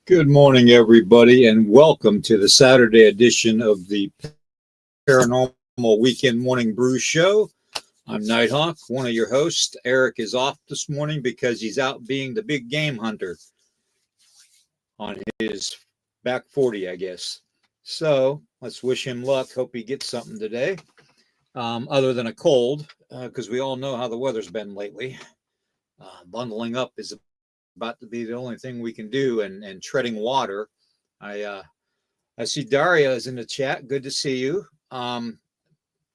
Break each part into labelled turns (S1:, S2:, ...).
S1: Good morning, everybody, and welcome to the Saturday edition of the Paranormal Weekend Morning Brew Show. I'm Nighthawk, one of your hosts. Eric is off this morning because he's out being the big game hunter on his back 40, I guess. So let's wish him luck. Hope he gets something today, other than a cold, because we all know how the weather's been lately. Bundling up is about to be the only thing we can do, and treading water. I see Daria is in the chat. Good to see you.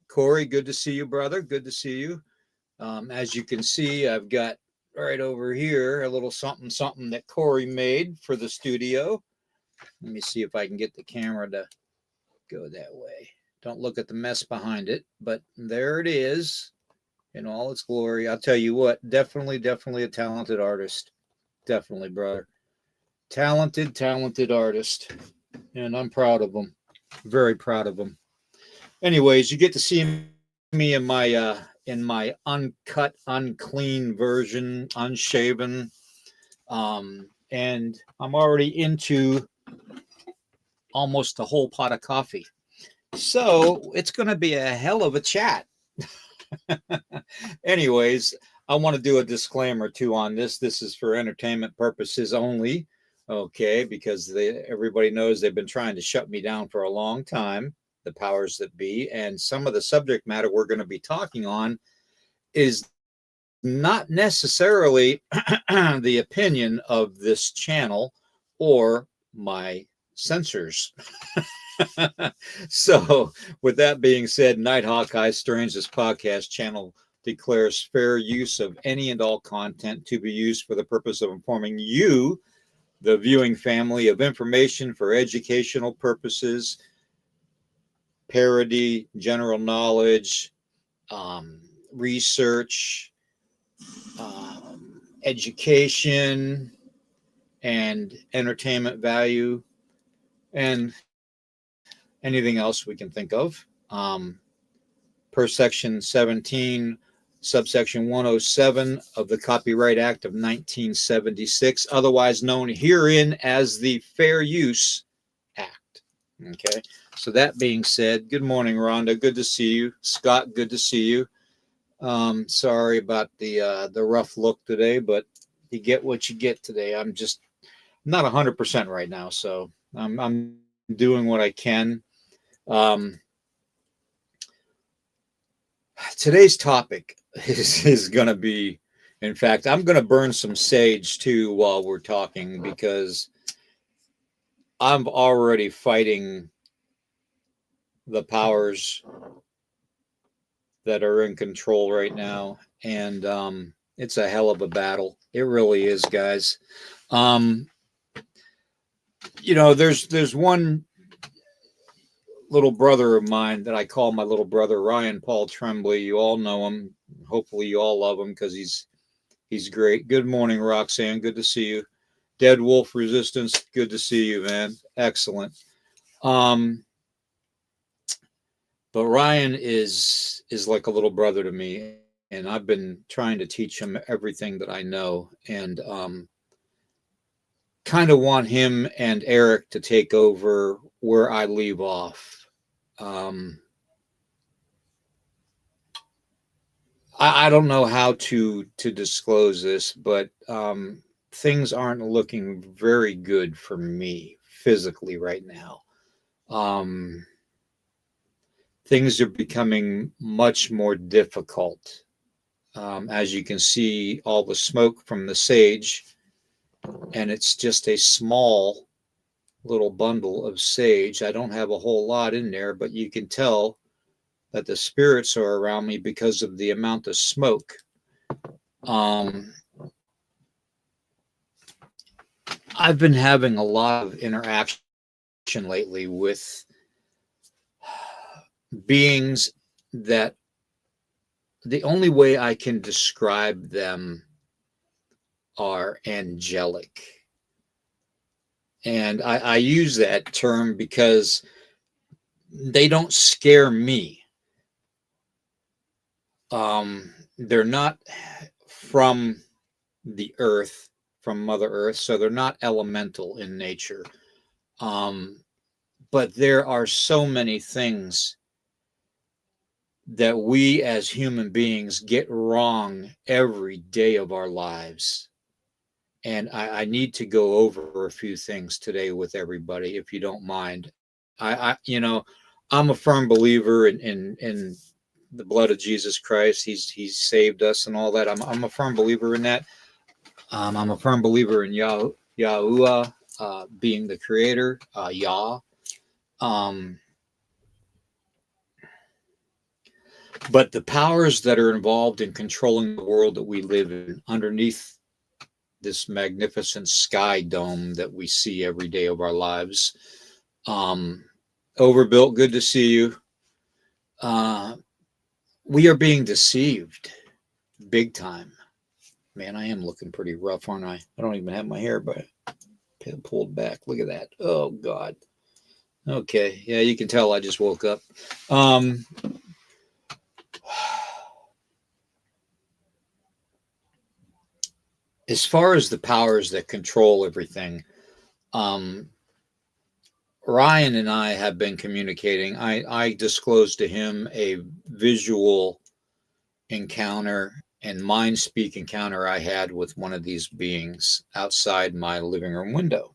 S1: Corey, good to see you, brother. Good to see you. As you can see, I've got right over here a little something that Corey made for the studio. Let me see if I can get the camera to go that way. Don't look at the mess behind it, but there it is in all its glory. I'll tell you what, definitely a talented artist. Definitely, brother. Talented artist. And I'm proud of him. Very proud of them. Anyways, you get to see me in my uncut, unclean version, unshaven, and I'm already into almost a whole pot of coffee. So it's going to be a hell of a chat. Anyways, I want to do a disclaimer too on this. This is for entertainment purposes only. Okay, because everybody knows they've been trying to shut me down for a long time, the powers that be, and some of the subject matter we're going to be talking on is not necessarily the opinion of this channel or my censors. So, with that being said, Nighthawk I Strange, this podcast channel declares fair use of any and all content to be used for the purpose of informing you, the viewing family, of information for educational purposes, parody, general knowledge, research, education, and entertainment value, and anything else we can think of. Per Section 17, subsection 107 of the Copyright Act of 1976, otherwise known herein as the Fair Use Act. Okay, so that being said, good morning, Rhonda. Good to see you. Scott, good to see you. Sorry about the rough look today, but you get what you get today. I'm just not 100% right now, so I'm doing what I can. Today's topic is going to be, in fact, I'm going to burn some sage too while we're talking, because I'm already fighting the powers that are in control right now, and it's a hell of a battle. It really is, guys. There's one little brother of mine that I call my little brother, Ryan Paul Tremblay. You all know him. Hopefully you all love him because he's great. Good morning, Roxanne. Good to see you. Dead Wolf Resistance. Good to see you, man. Excellent. But Ryan is like a little brother to me, and I've been trying to teach him everything that I know, and kind of want him and Eric to take over where I leave off. I don't know how to disclose this, but things aren't looking very good for me physically right now. Things are becoming much more difficult. As you can see, all the smoke from the sage, and it's just a small little bundle of sage. I don't have a whole lot in there, but you can tell that the spirits are around me because of the amount of smoke. I've been having a lot of interaction lately with beings that the only way I can describe them are angelic. And I use that term because they don't scare me. They're not from the earth, from Mother Earth, so they're not elemental in nature. But there are so many things that we as human beings get wrong every day of our lives. And I need to go over a few things today with everybody, if you don't mind. I'm a firm believer in the blood of Jesus Christ. He's saved us and all that. I'm a firm believer in that. I'm a firm believer in Yahuwah being the creator, Yah. But the powers that are involved in controlling the world that we live in underneath this magnificent sky dome that we see every day of our lives. Overbuilt, good to see you. We are being deceived big time. Man, I am looking pretty rough, aren't I? I don't even have my hair pulled back. Look at that. Oh, God. Okay. Yeah, you can tell I just woke up. Um, as far as the powers that control everything, um, Ryan and I have been communicating. I disclosed to him a visual encounter and mind speak encounter I had with one of these beings outside my living room window.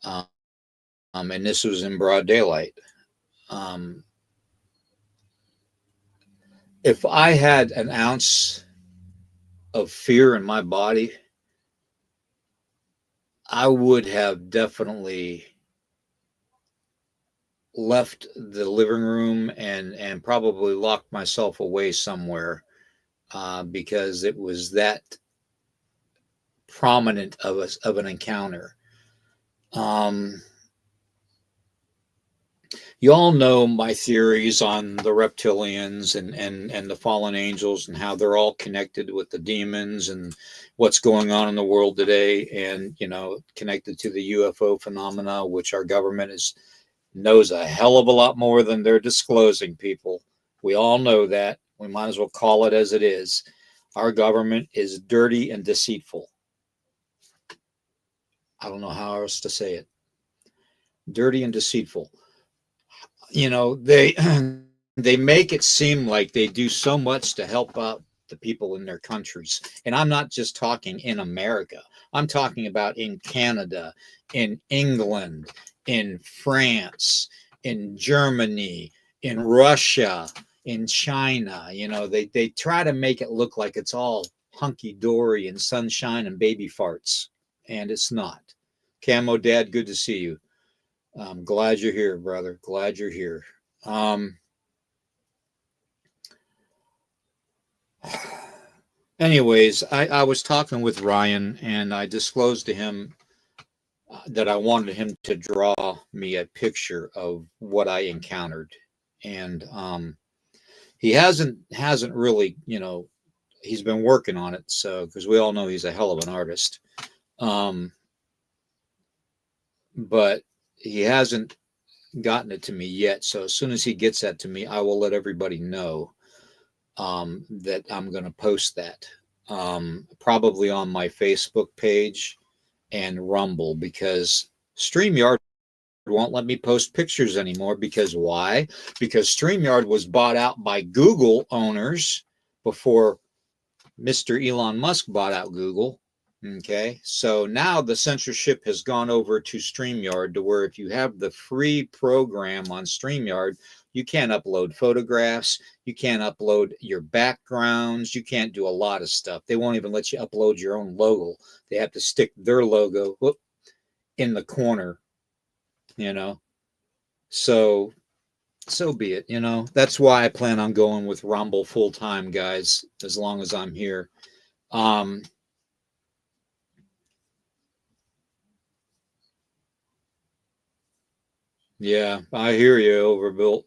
S1: And this was in broad daylight. Um, if I had an ounce of fear in my body, I would have definitely left the living room and probably locked myself away somewhere because it was that prominent of an encounter. Um, you all know my theories on the reptilians and the fallen angels and how they're all connected with the demons and what's going on in the world today, and connected to the UFO phenomena, which our government knows a hell of a lot more than they're disclosing. People, we all know that. We might as well call it as it is. Our government is dirty and deceitful. I don't know how else to say it. Dirty and deceitful. They they make it seem like they do so much to help out the people in their countries. And I'm not just talking in America. I'm talking about in Canada, in England, in France, in Germany, in Russia, in China. They try to make it look like it's all hunky dory and sunshine and baby farts, and it's not. Camo Dad, good to see you. I'm glad you're here, brother. Glad you're here. Um, anyways, I was talking with Ryan and I disclosed to him that I wanted him to draw me a picture of what I encountered. And he hasn't really, he's been working on it. So, because we all know he's a hell of an artist. Um, but he hasn't gotten it to me yet. So as soon as he gets that to me, I will let everybody know that I'm going to post that probably on my Facebook page and Rumble, because StreamYard won't let me post pictures anymore. Because why? Because StreamYard was bought out by Google owners before Mr. Elon Musk bought out Google. Okay, so now the censorship has gone over to StreamYard, to where if you have the free program on StreamYard, you can't upload photographs, you can't upload your backgrounds, you can't do a lot of stuff. They won't even let you upload your own logo. They have to stick their logo in the corner, you know. So be it, That's why I plan on going with Rumble full time, guys, as long as I'm here. Um, yeah, I hear you, Overbuilt.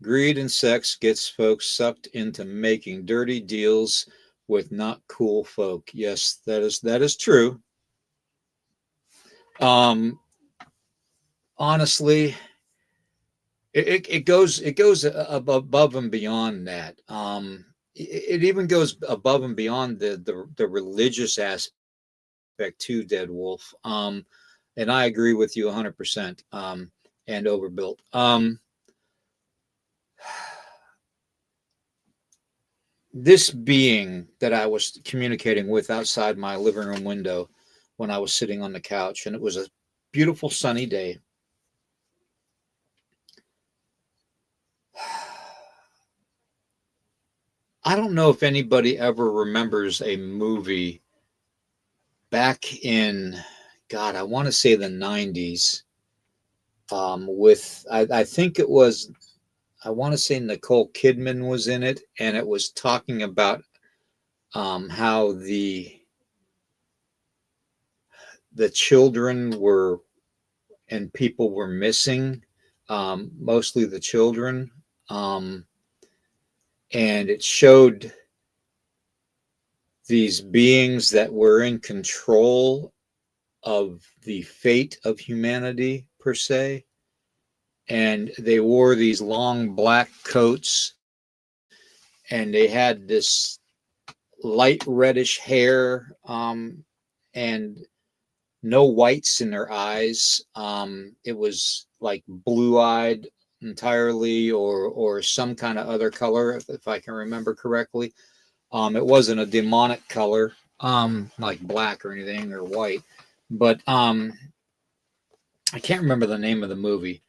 S1: Greed and sex gets folks sucked into making dirty deals with not cool folk. Yes, that is true. Um, honestly, it goes above and beyond that. It even goes above and beyond the religious aspect too, Dead Wolf. And I agree with you 100%. And Overbuilt. This being that I was communicating with outside my living room window when I was sitting on the couch, and it was a beautiful sunny day. I don't know if anybody ever remembers a movie back in, God, I want to say the 90s, with, I think it was, I want to say Nicole Kidman was in it, and it was talking about how the children were and people were missing, mostly the children. Um, and it showed these beings that were in control of the fate of humanity, per se. and they wore these long black coats, and they had this light reddish hair, and no whites in their eyes. It was like blue eyed entirely, or some kind of other color, if I can remember correctly. It wasn't a demonic color, like black or anything or white, but I can't remember the name of the movie.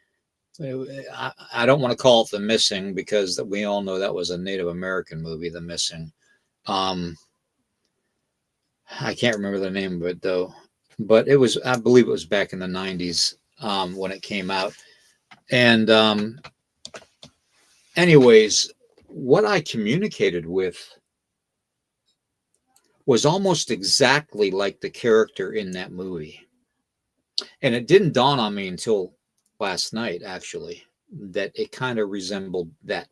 S1: I don't want to call it The Missing, because we all know that was a Native American movie, The Missing. Um, I can't remember the name of it though, but it was, I believe it was back in the 90s, when it came out. And anyways, what I communicated with was almost exactly like the character in that movie. And it didn't dawn on me until last night, actually, that it kind of resembled that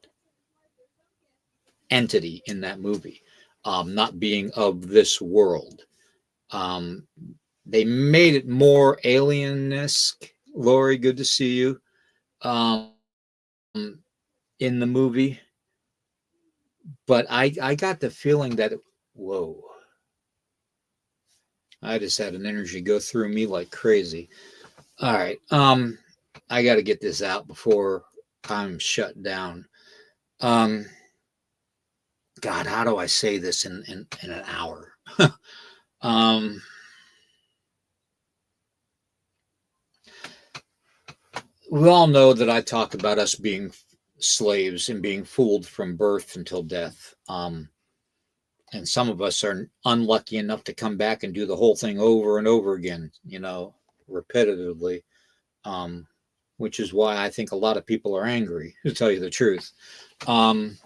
S1: entity in that movie, not being of this world. Um, they made it more alien-esque. Lori, good to see you, in the movie. But I got the feeling that, whoa, I just had an energy go through me like crazy. All right. I got to get this out before I'm shut down. Um, God, how do I say this in an hour? um, we all know that I talk about us being slaves and being fooled from birth until death. And some of us are unlucky enough to come back and do the whole thing over and over again, repetitively, um, which is why I think a lot of people are angry, to tell you the truth. Um,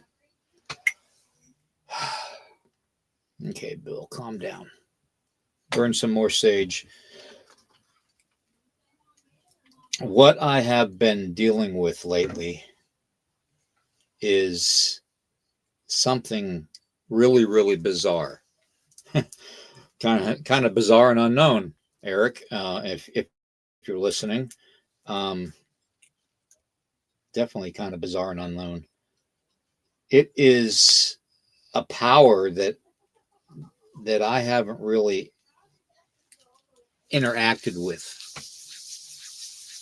S1: okay, Bill, calm down. Burn some more sage. What I have been dealing with lately is something really, really bizarre. kind of bizarre and unknown, Eric. If you're listening, um, definitely kind of bizarre and unknown. It is a power that I haven't really interacted with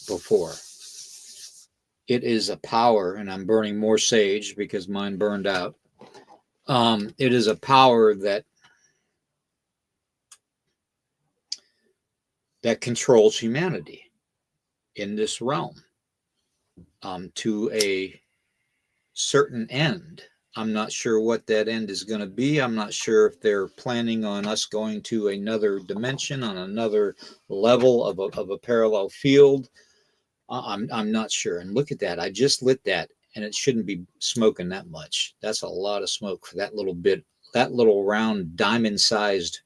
S1: before. It is a power, and I'm burning more sage because mine burned out. It is a power that controls humanity in this realm, to a certain end. I'm not sure what that end is going to be. I'm not sure if they're planning on us going to another dimension, on another level of a parallel field. I'm not sure. And look at that. I just lit that, and it shouldn't be smoking that much. That's a lot of smoke for that little bit, that little round, diamond sized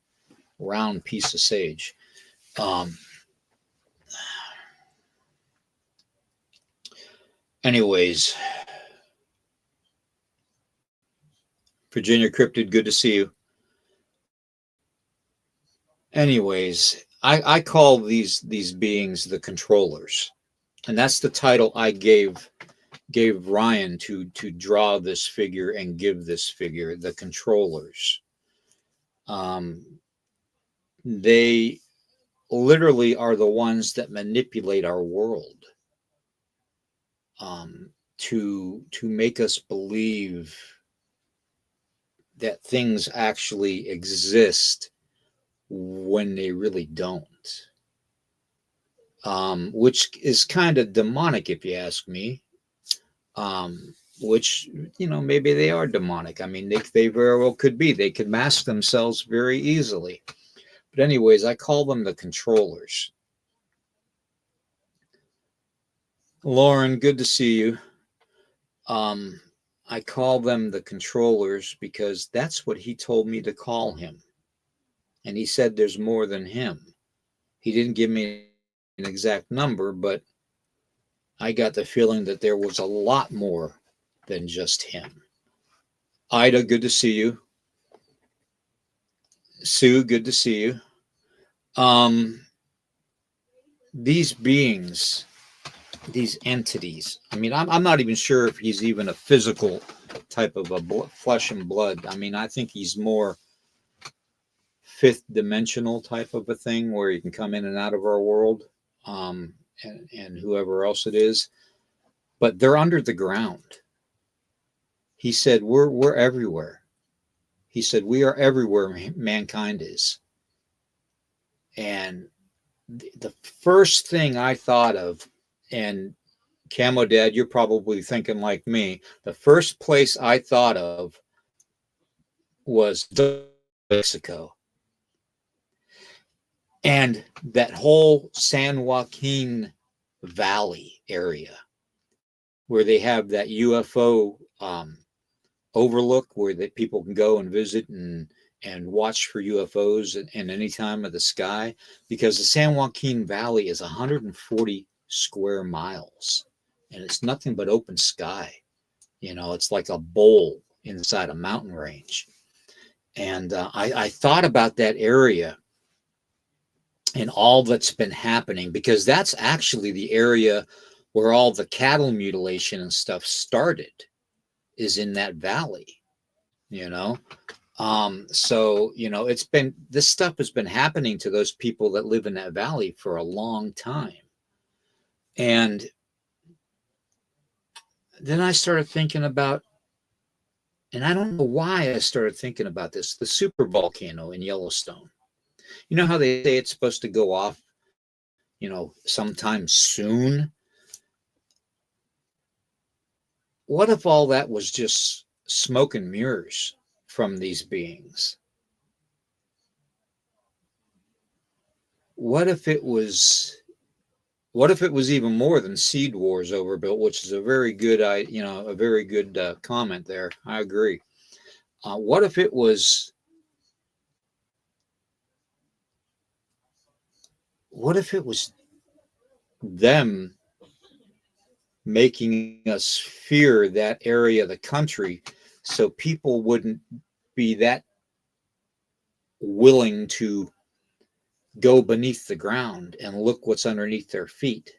S1: round piece of sage. Um, anyways, Virginia Cryptid, good to see you. Anyways, I call these beings the controllers, and that's the title I gave Ryan to draw this figure and give this figure, the controllers. They literally are the ones that manipulate our world, to make us believe that things actually exist when they really don't. Which is kind of demonic, if you ask me. Which, maybe they are demonic. I mean, they very well could be. They could mask themselves very easily. But anyways, I call them the controllers. Lauren, good to see you. Um, I call them the controllers because that's what he told me to call him. And he said there's more than him. He didn't give me an exact number, but I got the feeling that there was a lot more than just him. Ida, good to see you. Sue, good to see you. These beings these entities. I mean, I'm not even sure if he's even a physical type of a flesh and blood. I mean, I think he's more fifth dimensional type of a thing where you can come in and out of our world, and whoever else it is, but they're under the ground. He said, we're everywhere. He said, we are everywhere mankind is. And the first thing I thought of, and Camo Dad, you're probably thinking like me, the first place I thought of was Mexico. And that whole San Joaquin Valley area where they have that UFO overlook where that people can go and visit and watch for UFOs in any time of the sky, because the San Joaquin Valley is 140 square miles and it's nothing but open sky. You know, it's like a bowl inside a mountain range. And I thought about that area and all that's been happening, because that's actually the area where all the cattle mutilation and stuff started, is in that valley, you know. So, you know, this stuff has been happening to those people that live in that valley for a long time. And then I started thinking about, and I don't know why I started thinking about this, the super volcano in Yellowstone. You know how they say it's supposed to go off, you know, sometime soon? What if all that was just smoke and mirrors from these beings? What if it was even more than Seed Wars overbuilt, which is a very good, a very good comment there. I agree. What if it was them making us fear that area of the country so people wouldn't be that willing to go beneath the ground and look what's underneath their feet?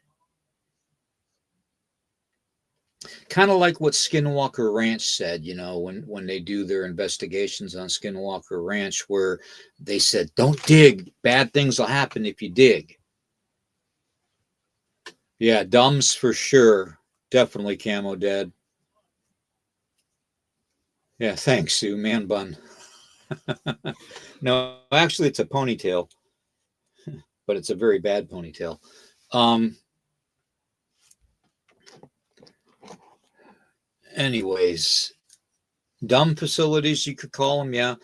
S1: Kind of like what Skinwalker Ranch said, you know, when they do their investigations on Skinwalker Ranch, where they said, don't dig, bad things will happen if you dig. Yeah, dumbs for sure. Definitely, Camo Dad. Yeah, thanks, Sue. Man bun. No, actually, it's a ponytail, but it's a very bad ponytail. Anyways, dumb facilities, you could call them. Yeah,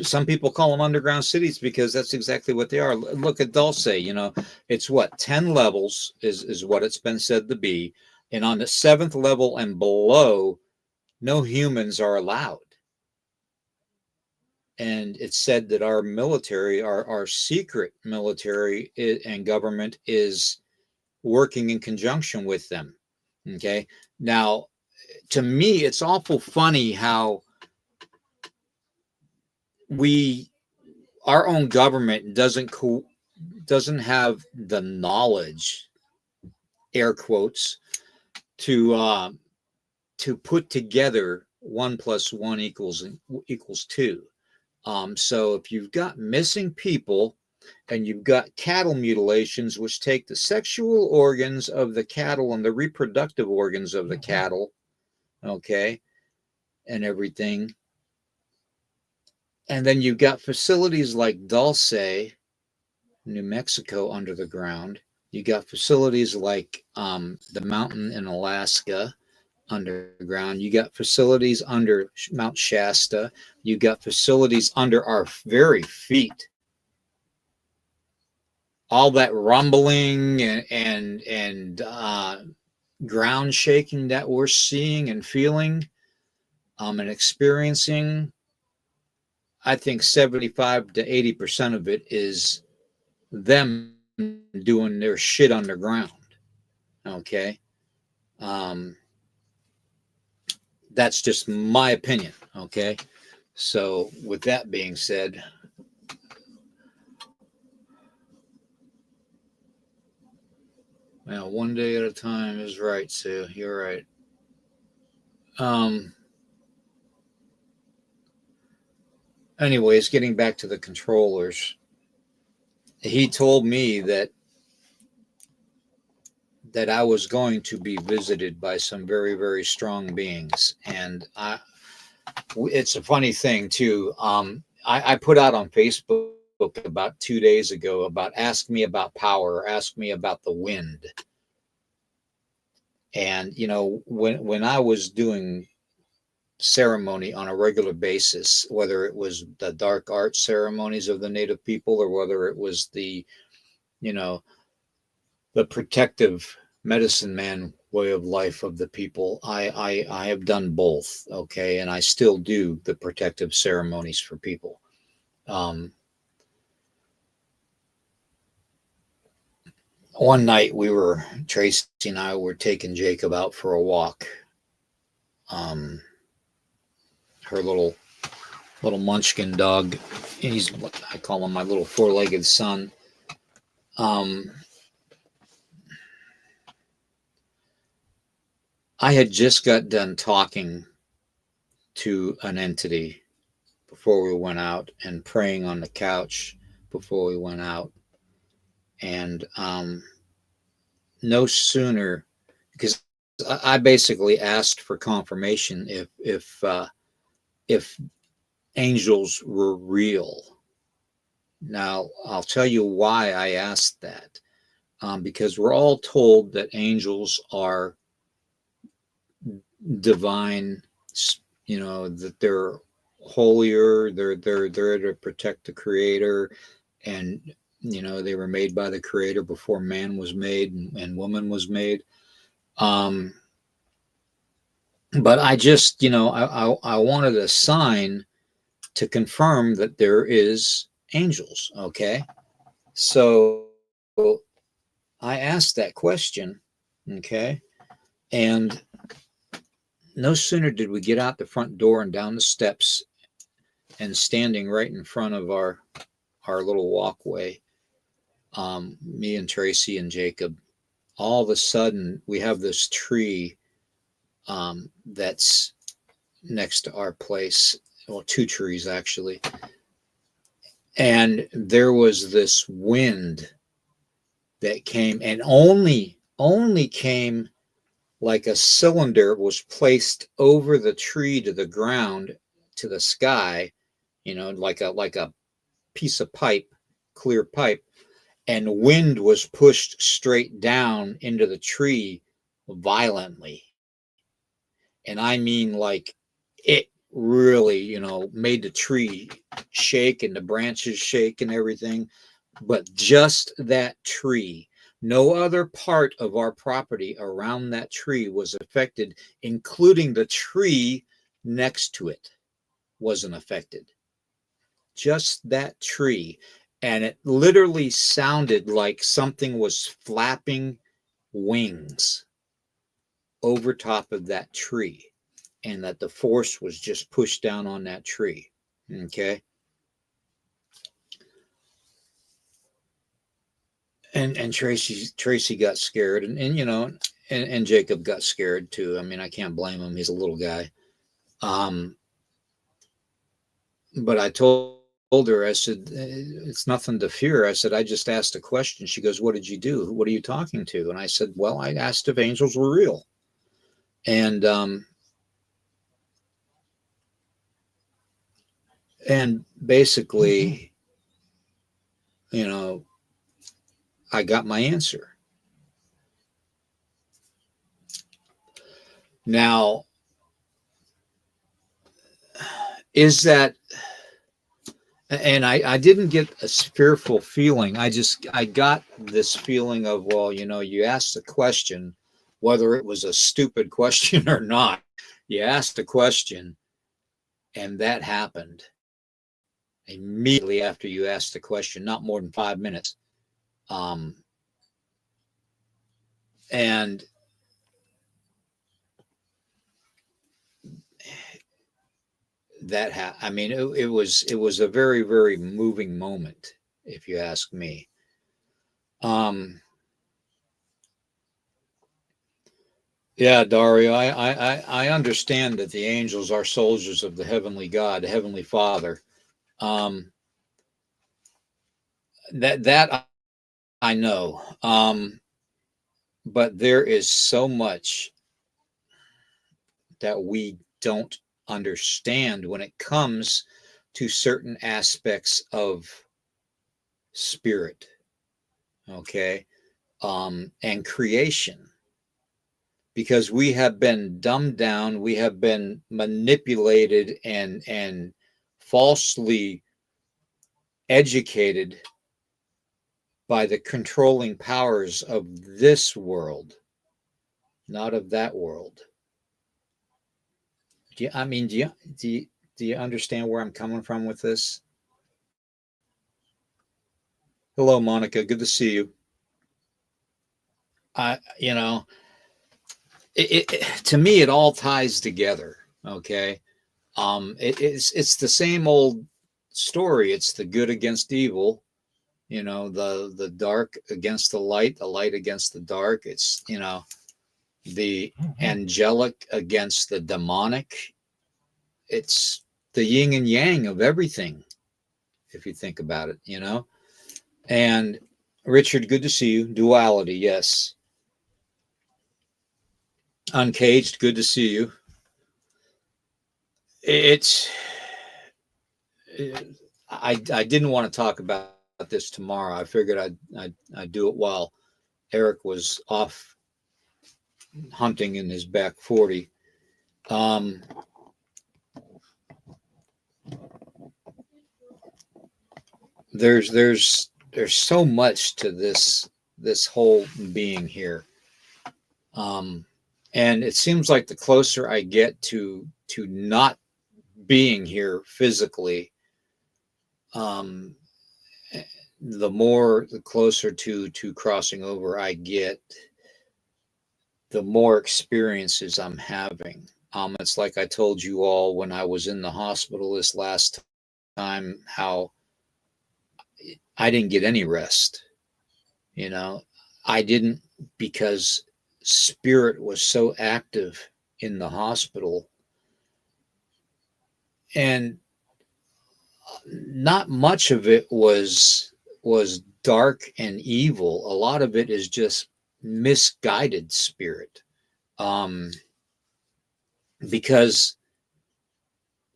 S1: some people call them underground cities because that's exactly what they are. Look at Dulce. You know, it's what, 10 levels is what it's been said to be, and on the 7th level and below, no humans are allowed. And it's said that our military, our secret military and government is working in conjunction with them. Okay. Now, to me, it's awful funny how our own government doesn't have the knowledge, air quotes, to put together 1+1=2. So if you've got missing people and you've got cattle mutilations, which take the sexual organs of the cattle and the reproductive organs of the cattle, okay, and everything. And then you've got facilities like Dulce, New Mexico, under the ground. You got facilities like the mountain in Alaska underground. You got facilities under Mount Shasta. You got facilities under our very feet. All that rumbling and ground shaking that we're seeing and feeling and experiencing, I think 75 to 80% of it is them doing their shit underground. Okay. That's just my opinion. Okay. So with that being said, Well, one day at a time is right, Sue. You're right. Um, Anyways, getting back to the controllers, he told me that I was going to be visited by some very, very strong beings. And it's a funny thing too. I put out on Facebook about 2 days ago about ask me about power, or ask me about the wind. And when I was doing ceremony on a regular basis, whether it was the dark art ceremonies of the native people or whether it was you know, the protective medicine man way of life of the people, I have done both. Okay. And I still do the protective ceremonies for people. Um, One night Tracy and I were taking Jacob out for a walk. Um, her little munchkin dog. I call him my little four-legged son. Um, I had just got done talking to an entity before we went out and praying on the couch before we went out. And no sooner, because I basically asked for confirmation if angels were real. Now I'll tell you why I asked that. Because we're all told that angels are divine, that they're holier, they're there to protect the creator, and they were made by the creator before man was made and woman was made. um but I just I wanted a sign to confirm that there is angels. Okay, so I asked that question. Okay, and no sooner did we get out the front door and down the steps and standing right in front of our little walkway, me and Tracy and Jacob, all of a sudden we have this tree that's next to our place. Well, two trees actually, and there was this wind that came, and only came like a cylinder was placed over the tree to the ground to the sky, like a piece of pipe, clear pipe, and wind was pushed straight down into the tree violently. And I mean, like, it really, made the tree shake and the branches shake and everything. But just that tree, no other part of our property around that tree was affected, including the tree next to it wasn't affected. Just that tree. And it literally sounded like something was flapping wings over top of that tree, and that the force was just pushed down on that tree. Okay. And Tracy got scared, and and Jacob got scared too. I mean, I can't blame him. He's a little guy. Um, but I told her, I said, it's nothing to fear. I said, I just asked a question. She goes, what did you do? What are you talking to? And I said, well, I asked if angels were real. And and basically, you know, I got my answer. Now, is that, and I didn't get a fearful feeling. I got this feeling of, well, you asked a question, whether it was a stupid question or not. You asked a question, and that happened immediately after you asked the question, not more than 5 minutes. Um, and I mean, it was a very, very moving moment, if you ask me. Um, Yeah, Dario, I understand that the angels are soldiers of the heavenly God, the heavenly Father. Um, that I know. But there is so much that we don't understand when it comes to certain aspects of spirit, okay, and creation, because we have been dumbed down, we have been manipulated and falsely educated by the controlling powers of this world, not of that world. I mean, do you understand where I'm coming from with this? Hello, Monica. Good to see you. You know, to me, it all ties together. Okay. It's the same old story. It's the good against evil. You know, the dark against the light against the dark. It's, you know, the angelic against the demonic. It's the yin and yang of everything, if you think about it, you know. And Richard, good to see you. Duality, yes. Uncaged, good to see you. It's I didn't want to talk about this tomorrow. I figured I'd do it while Eric was off hunting in his back 40. Um, there's so much to this whole being here, um, and it seems like the closer I get to not being here physically, um, the closer to crossing over I get, the more experiences I'm having. It's like I told you all when I was in the hospital this last time, how I didn't get any rest. You know, I didn't, because spirit was so active in the hospital, and not much of it was dark and evil. A lot of it is just misguided spirit. Um, because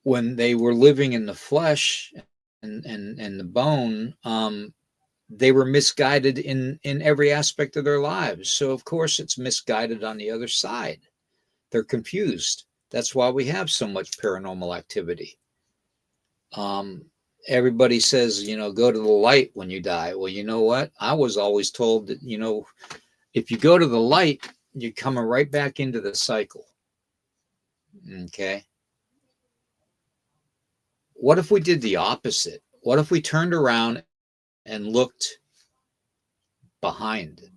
S1: when they were living in the flesh and the bone, they were misguided in every aspect of their lives. So of course it's misguided on the other side. They're confused. That's why we have so much paranormal activity. Um, Everybody says, you know, go to the light when you die. Well, you know what? I was always told that, you know, if you go to the light, you're coming right back into the cycle. Okay. What if we did the opposite? What if we turned around and looked behind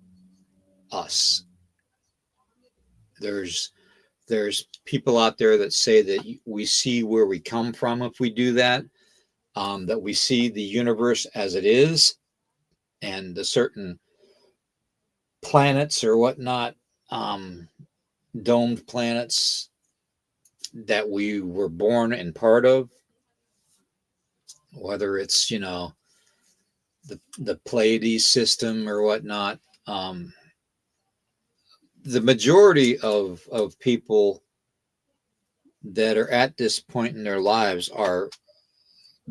S1: us? There's there's people out there that say that we see where we come from if we do that, that we see the universe as it is, and the certain planets or whatnot, um, domed planets that we were born and part of, whether it's, you know, the Pleiades system or whatnot. The majority of people that are at this point in their lives are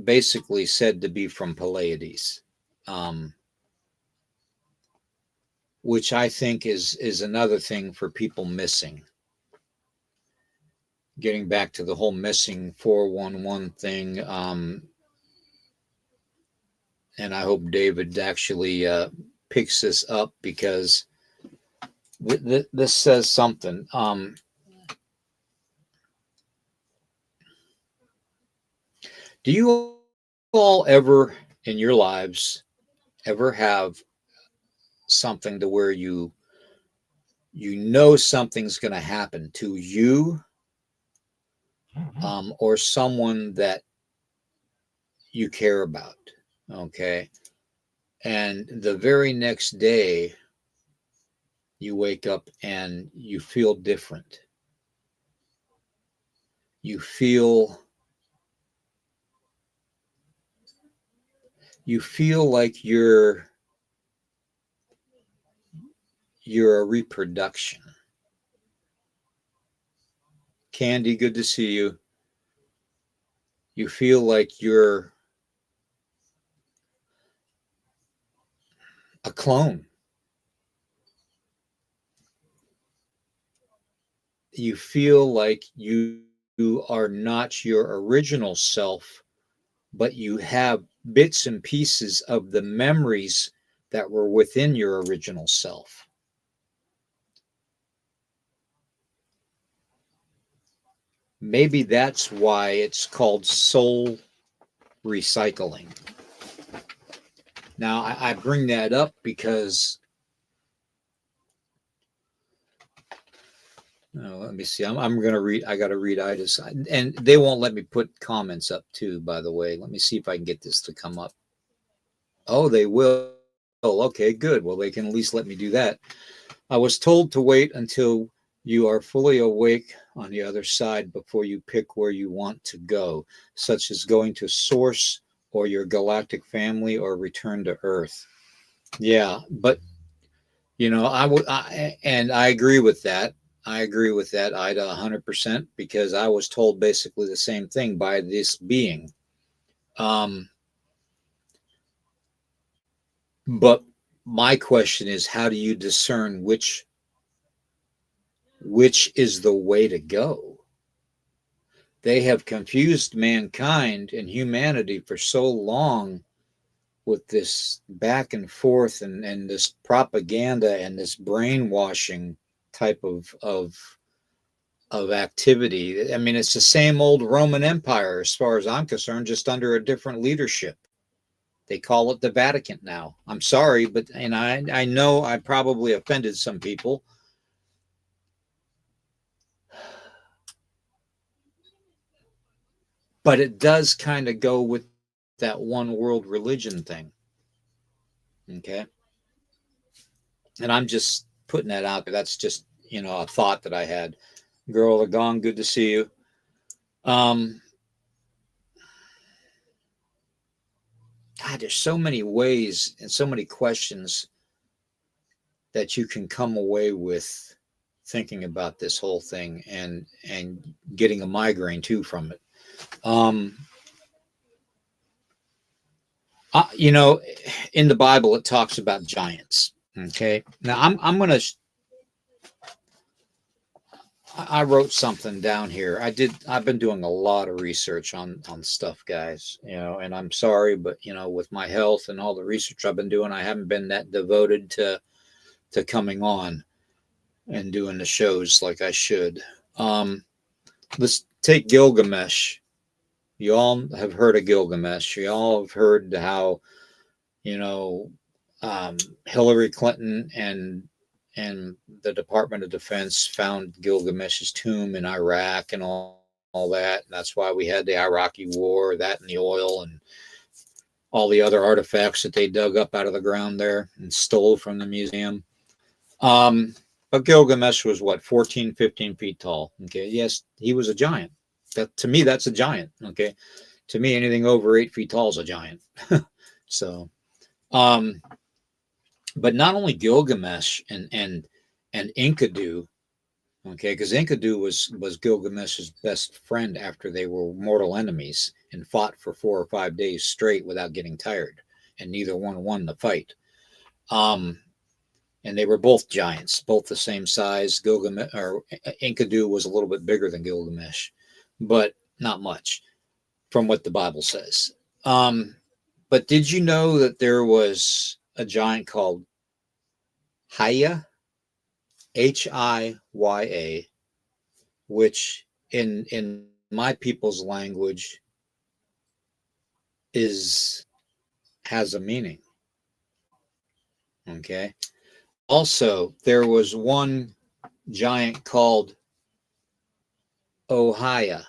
S1: basically said to be from Pleiades, um, which I think is another thing for people missing. Getting back to the whole missing 411 thing, and I hope David actually picks this up, because this says something. Do you all ever in your lives ever have something to where you know something's going to happen to you, or someone that you care about? Okay. And the very next day, you wake up and you feel different. You feel like you're a reproduction. Candy, good to see you. You feel like you're a clone. You feel like you are not your original self, but you have bits and pieces of the memories that were within your original self. Maybe that's why it's called soul recycling. Now, I bring that up because, let me see. I'm going to read. I got to read Ida's. And they won't let me put comments up, too, by the way. Let me see if I can get this to come up. Oh, they will. Okay, good. Well, they can at least let me do that. I was told to wait until you are fully awake on the other side before you pick where you want to go, such as going to Source or your galactic family or return to Earth. Yeah, but and I agree with that. I agree with that, Ida, 100%, because I was told basically the same thing by this being. But my question is, how do you discern which is the way to go? They have confused mankind and humanity for so long with this back and forth and this propaganda and this brainwashing type of activity. I mean, it's the same old Roman Empire, as far as I'm concerned, just under a different leadership. They call it the Vatican now. I'm sorry, but and I know I probably offended some people. But it does kind of go with that one world religion thing. Okay. And I'm just putting that out there. That's just, a thought that I had. Girl of Gone, good to see you. God, there's so many ways and so many questions that you can come away with thinking about this whole thing and getting a migraine too from it. Um, in the Bible it talks about giants. Okay, now I'm gonna. I wrote something down here. I've been doing a lot of research on stuff, guys. And I'm sorry, but with my health and all the research I've been doing, I haven't been that devoted to coming on and doing the shows like I should. Let's take Gilgamesh. You all have heard of Gilgamesh. You all have heard how you know Hillary Clinton and the Department of Defense found Gilgamesh's tomb in Iraq and all that. And that's why we had the Iraqi war, that and the oil and all the other artifacts that they dug up out of the ground there and stole from the museum. But Gilgamesh was what, 14, 15 feet tall. Okay. Yes, he was a giant. That, to me, that's a giant. Okay. To me, anything over 8 feet tall is a giant. So, but not only Gilgamesh and Enkidu, okay, because Enkidu was Gilgamesh's best friend after they were mortal enemies and fought for 4 or 5 days straight without getting tired, and neither one won the fight. And they were both giants, both the same size. Gilgamesh or Enkidu was a little bit bigger than Gilgamesh, but not much from what the Bible says. But did you know that there was a giant called Hiya, Hiya, which in my people's language has a meaning. Okay. Also, there was one giant called Ohia.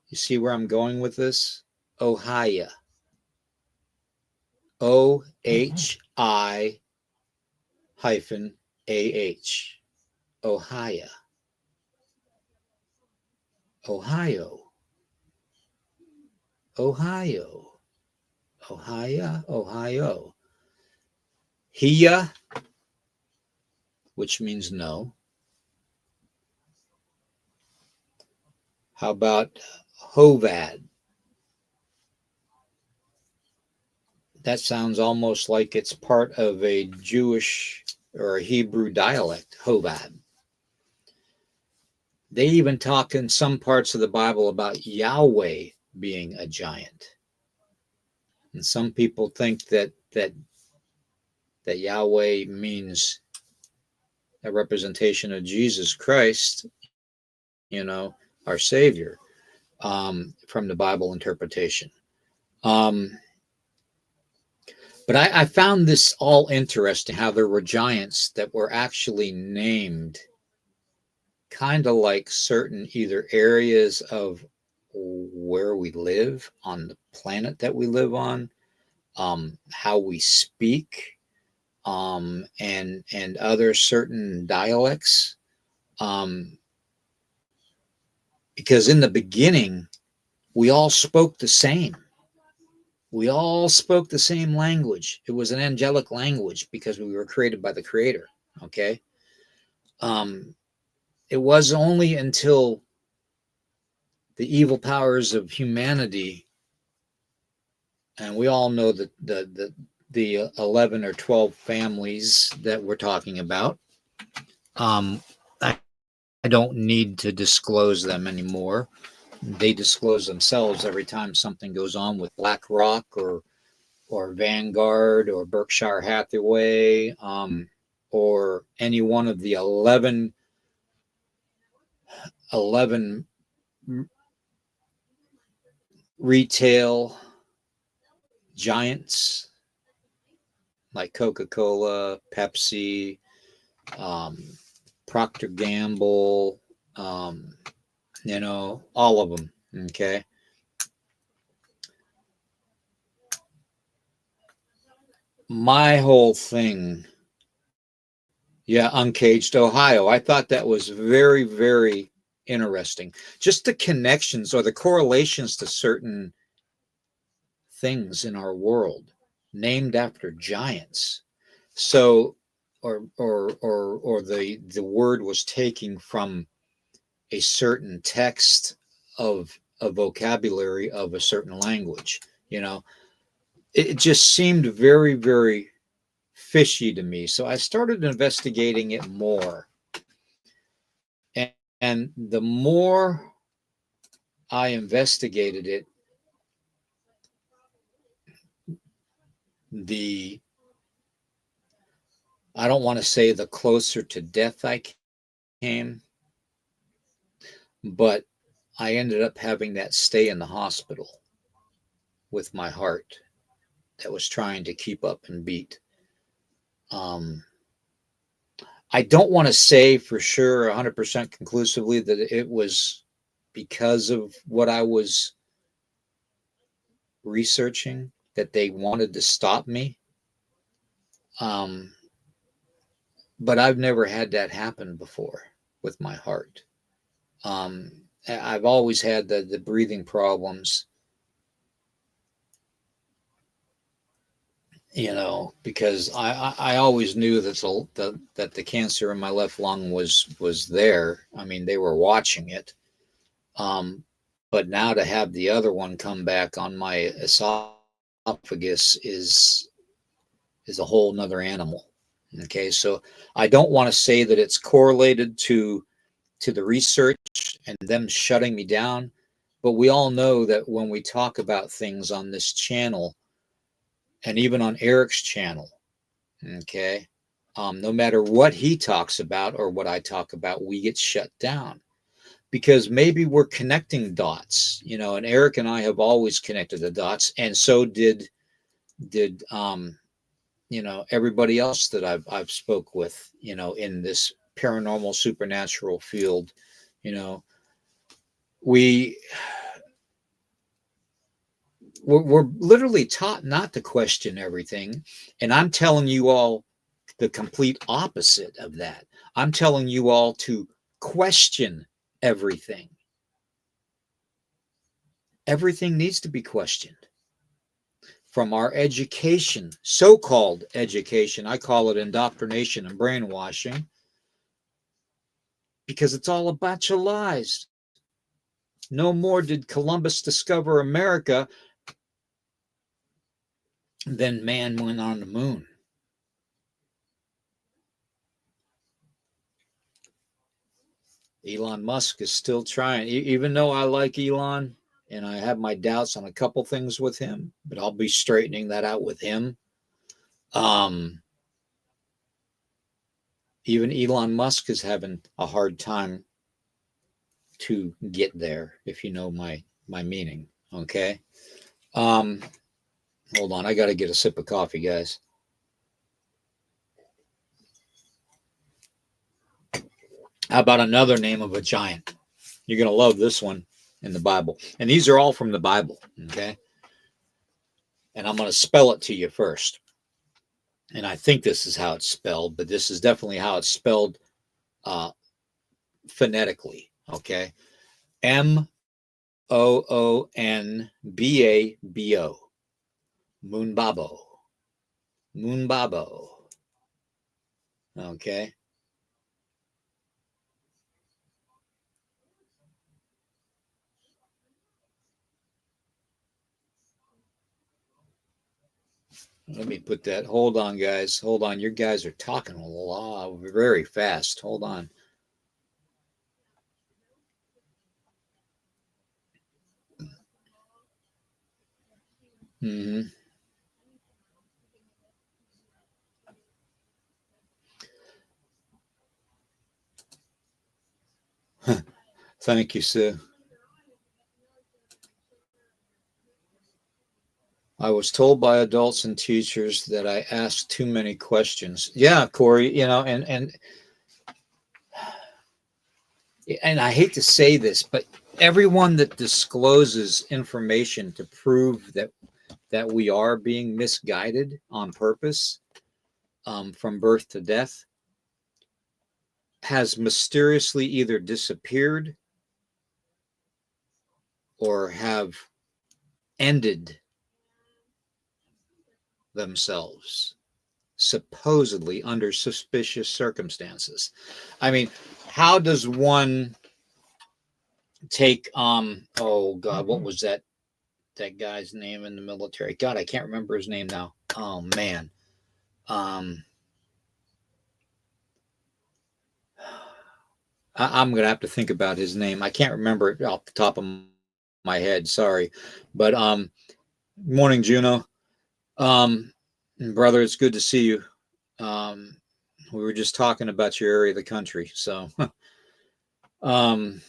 S1: You see where I'm going with this? Ohia. OHIA. hyphen AH. Ohio. Ohio. Ohio. Ohio. Ohio. Hia, which means no. How about Hovad? That sounds almost like it's part of a Jewish or a Hebrew dialect, Hovad. They even talk in some parts of the Bible about Yahweh being a giant. And some people think that Yahweh means a representation of Jesus Christ, our Savior, from the Bible interpretation. But I found this all interesting, how there were giants that were actually named kind of like certain either areas of where we live on the planet that we live on, how we speak, and other certain dialects. Because in the beginning, we all spoke the same. We all spoke the same language. It was an angelic language because we were created by the Creator. Okay. It was only until the evil powers of humanity, and we all know that the 11 or 12 families that we're talking about. I don't need to disclose them anymore. They disclose themselves every time something goes on with BlackRock or Vanguard or Berkshire Hathaway, or any one of the 11 retail giants like Coca-Cola, Pepsi, Procter Gamble, all of them. Okay. My whole thing, Uncaged Ohio. I thought that was very, very interesting. Just the connections or the correlations to certain things in our world named after giants. So, or the word was taken from a certain text of a vocabulary of a certain language. It just seemed very, very fishy to me. So I started investigating it more. And the more I investigated it, I don't want to say the closer to death I came, but I ended up having that stay in the hospital with my heart that was trying to keep up and beat. I don't want to say for sure 100% conclusively that it was because of what I was researching that they wanted to stop me. But I've never had that happen before with my heart. I've always had the breathing problems, because I always knew that the cancer in my left lung was there. I mean, they were watching it. But now to have the other one come back on my esophagus is a whole nother animal. Okay, so I don't want to say that it's correlated to the research and them shutting me down, but we all know that when we talk about things on this channel and even on Eric's channel, okay, no matter what he talks about or what I talk about, we get shut down because maybe we're connecting dots, and Eric and I have always connected the dots, and so did everybody else that I've spoke with, in this paranormal supernatural field. We're literally taught not to question everything, and I'm telling you all the complete opposite of that. I'm telling you all to question everything. Everything needs to be questioned. From our education, so-called education, I call it indoctrination and brainwashing, because it's all a bunch of lies. No more did Columbus discover America than man went on the moon. Elon Musk is still trying, even though I like Elon and I have my doubts on a couple things with him, but I'll be straightening that out with him. Even Elon Musk is having a hard time to get there, if you know my meaning. Okay. Hold on, I got to get a sip of coffee, guys. How about another name of a giant? You're going to love this one in the Bible. And these are all from the Bible, okay? And I'm going to spell it to you first. And I think this is how it's spelled, but this is definitely how it's spelled phonetically, okay? Moonbabo. Moonbabo. Moonbabo. Okay. Let me put that. Hold on, guys. Hold on. Your guys are talking a lot, very fast. Hold on. Mm-hmm. Thank you, Sue. I was told by adults and teachers that I asked too many questions. Yeah, Corey, and I hate to say this, but everyone that discloses information to prove that we are being misguided on purpose, from birth to death, has mysteriously either disappeared or have ended themselves, supposedly under suspicious circumstances. I mean, how does one take oh God, what was that guy's name in the military? God, I can't remember his name now. Oh man. I'm gonna have to think about his name. I can't remember it off the top of my head. Sorry, but morning, Juno. Brother, it's good to see you. We were just talking about your area of the country, so. And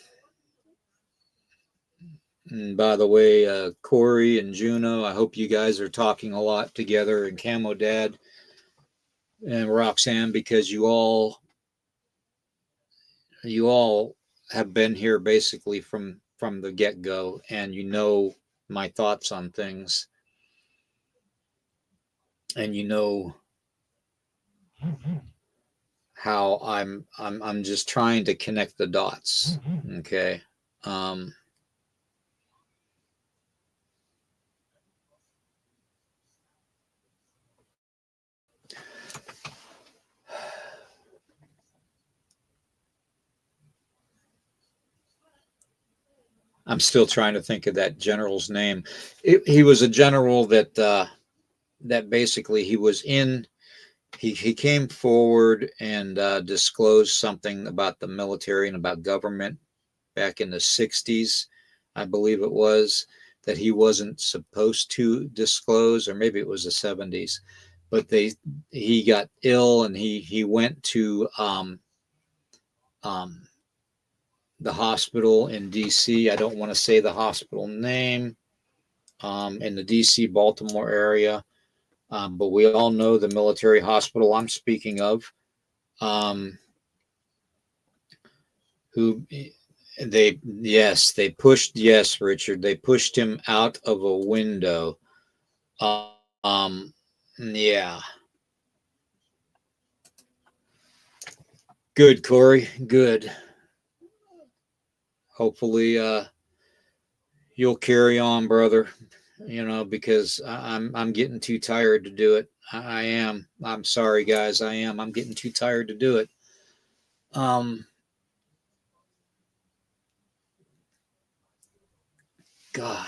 S1: by the way, Corey and Juno, I hope you guys are talking a lot together, and Camo Dad and Roxanne, because you all have been here basically from the get-go, and you know my thoughts on things, and you know how I'm just trying to connect the dots. Okay. I'm still trying to think of that general's name. He was a general that basically he came forward and disclosed something about the military and about government back in the 60s, I believe it was, that he wasn't supposed to disclose, or maybe it was the 70s, but he got ill and he went to the hospital in DC. I don't want to say the hospital name, in the DC Baltimore area, but we all know the military hospital I'm speaking of, who they pushed, yes, Richard, they pushed him out of a window. Yeah. Good, Corey. Good. Hopefully, you'll carry on, brother. Because I'm getting too tired to do it. I am. I'm sorry, guys. I am. I'm getting too tired to do it. Um, God.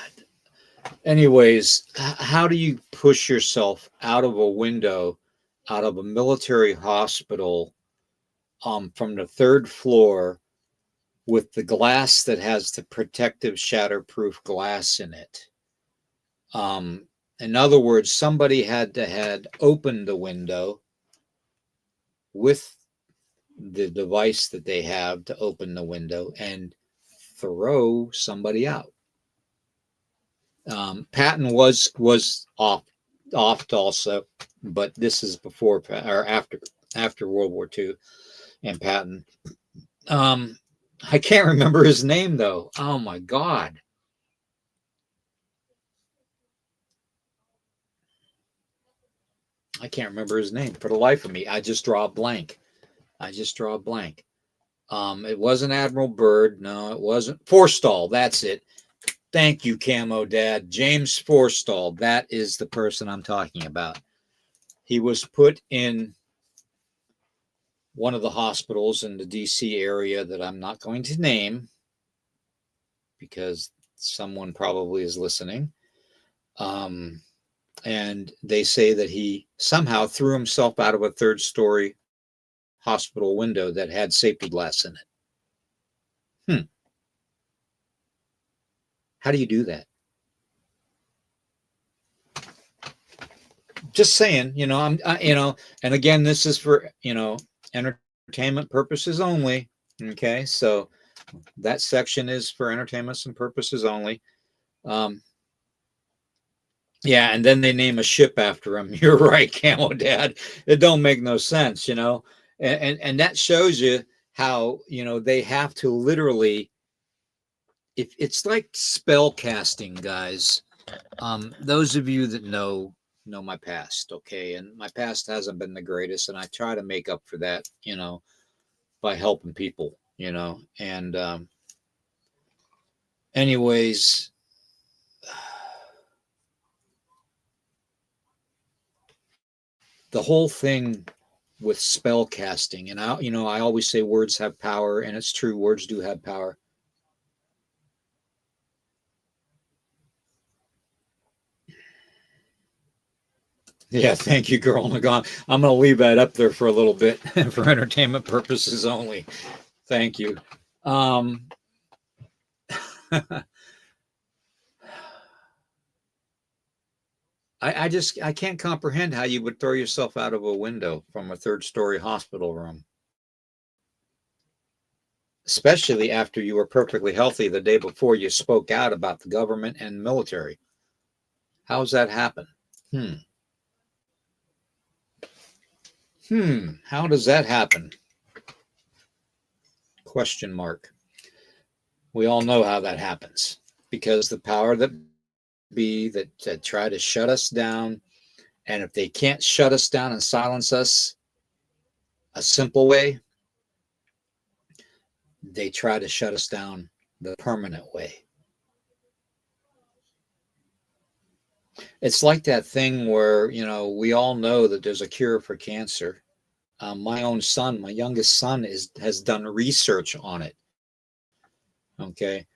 S1: Anyways, how do you push yourself out of a window, out of a military hospital, from the third floor with the glass that has the protective shatterproof glass in it? In other words, somebody had opened the window with the device that they have to open the window and throw somebody out. Patton was off also, but this is before or after World War II and Patton. I can't remember his name though. Oh my God. I can't remember his name for the life of me. I just draw a blank. It wasn't Admiral Byrd. No, it wasn't. Forstall. That's it. Thank you, Camo Dad. James Forstall. That is the person I'm talking about. He was put in one of the hospitals in the DC area that I'm not going to name because someone probably is listening. And they say that he somehow threw himself out of a third-story hospital window that had safety glass in it. How do you do that? Just saying, and again, this is for, entertainment purposes only. Okay. So that section is for entertainment and purposes only. Yeah. And then they name a ship after him. You're right, Camo Dad. It don't make no sense, and that shows you how, they have to literally, if it's like spell casting, guys. Those of you that know my past, okay, and my past hasn't been the greatest, and I try to make up for that, by helping people, and anyways, the whole thing with spell casting, and I always say words have power, and it's true, words do have power. Yeah, thank you, girl. I'm going to leave that up there for a little bit for entertainment purposes only. Thank you. I can't comprehend how you would throw yourself out of a window from a third-story hospital room, especially after you were perfectly healthy the day before you spoke out about the government and military. How's that happen? How does that happen? Question mark. We all know how that happens, because the power that be that try to shut us down, and if they can't shut us down and silence us a simple way, they try to shut us down the permanent way. It's like that thing where, we all know that there's a cure for cancer. My own son, my youngest son, has done research on it. Okay.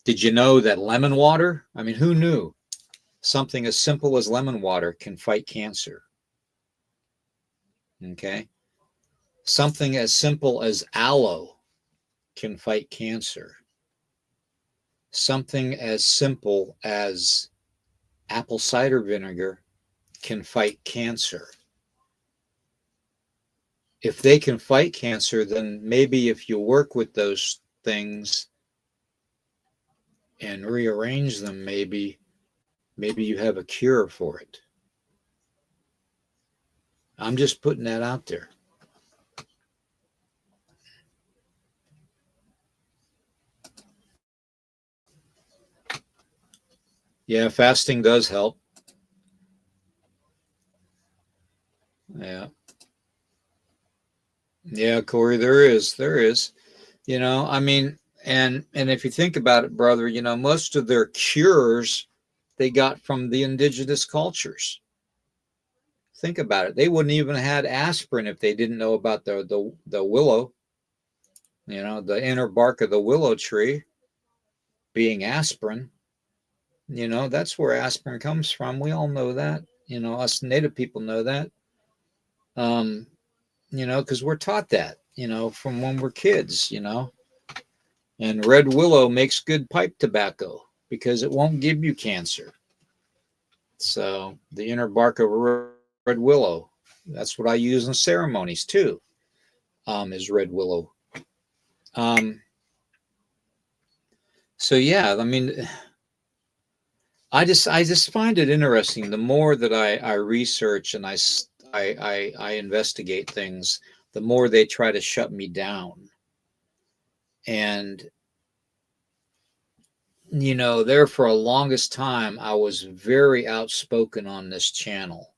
S1: Did you know that lemon water? I mean, who knew something as simple as lemon water can fight cancer? Okay. Something as simple as aloe can fight cancer. Something as simple as apple cider vinegar can fight cancer. If they can fight cancer, then maybe if you work with those things and rearrange them, maybe you have a cure for it. I'm just putting that out there. Yeah, fasting does help. Yeah. Yeah, Corey, there is. I mean, and if you think about it, brother, most of their cures they got from the indigenous cultures. Think about it. They wouldn't even have had aspirin if they didn't know about the willow, the inner bark of the willow tree being aspirin. That's where aspirin comes from. We all know that. Us native people know that. Um, because we're taught that, from when we're kids, And red willow makes good pipe tobacco because it won't give you cancer. So the inner bark of red willow, that's what I use in ceremonies too, is red willow. Um, so yeah, I mean, I just find it interesting. The more that I research and I investigate things, the more they try to shut me down. And there for a longest time, I was very outspoken on this channel.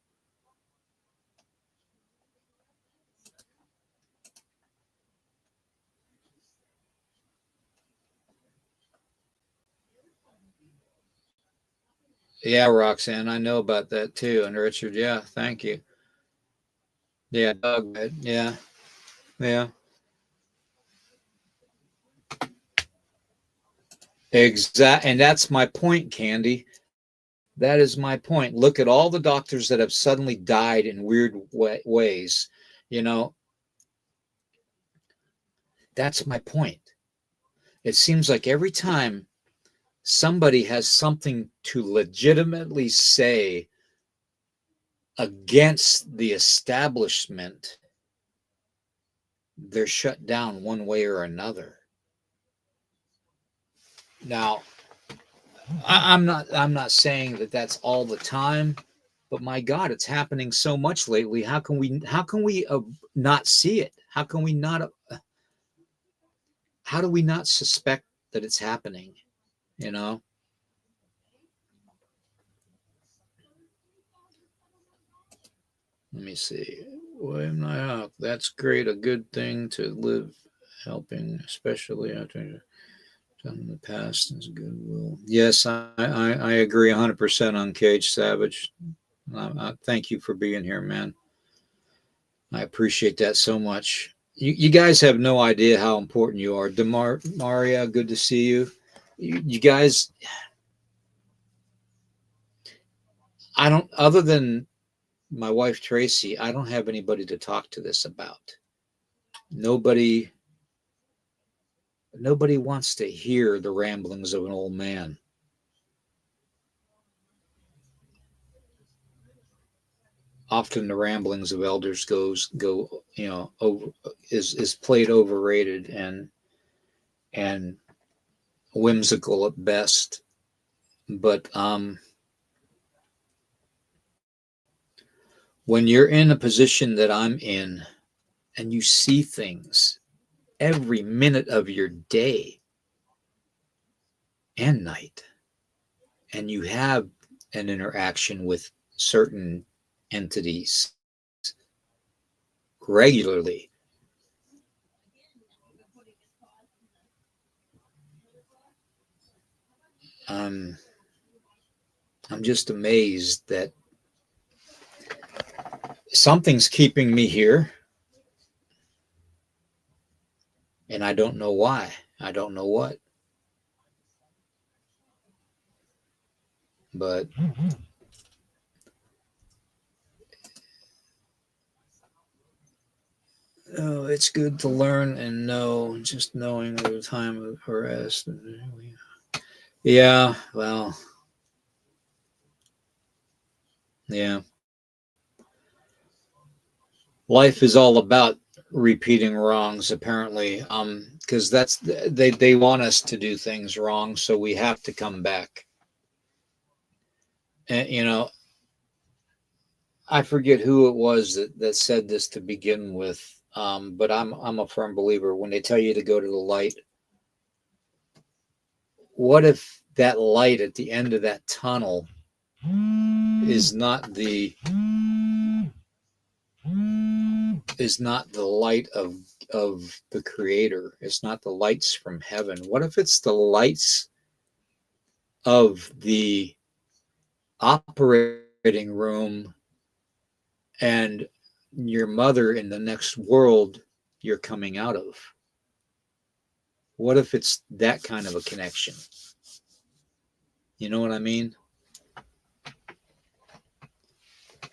S1: Yeah, Roxanne, I know about that too. And Richard, yeah, thank you. Yeah, Doug, yeah, yeah. And that's my point, Candy. That is my point. Look at all the doctors that have suddenly died in weird ways. You know, that's my point. It seems like every time somebody has something to legitimately say against the establishment, they're shut down one way or another. Now, I'm not saying that that's all the time, but my God, it's happening so much lately. How can we not see it? How do we not suspect that it's happening? You know. Let me see. William Nighthawk. That's great. A good thing to live, helping, especially after done in the past, is goodwill. Yes, I agree 100% on Cage Savage. Thank you for being here, man. I appreciate that so much. You guys have no idea how important you are. Maria, good to see you. You guys, I don't, other than my wife Tracy, I don't have anybody to talk to this about. Nobody, nobody wants to hear the ramblings of an old man. Often the ramblings of elders go over, is played overrated and whimsical at best. But when you're in a position that I'm in and you see things every minute of your day and night, and you have an interaction with certain entities regularly, um, I'm just amazed that something's keeping me here, and I don't know why. I don't know what, but oh, it's good to learn and know. Just knowing the time of rest. Yeah, well, yeah. Life is all about repeating wrongs, apparently, because they want us to do things wrong, so we have to come back. And I forget who it was that said this to begin with, but I'm a firm believer when they tell you to go to the light. What if that light at the end of that tunnel is not is not the light of the Creator? It's not the lights from heaven. What if it's the lights of the operating room and your mother in the next world you're coming out of? What if it's that kind of a connection? You know what I mean?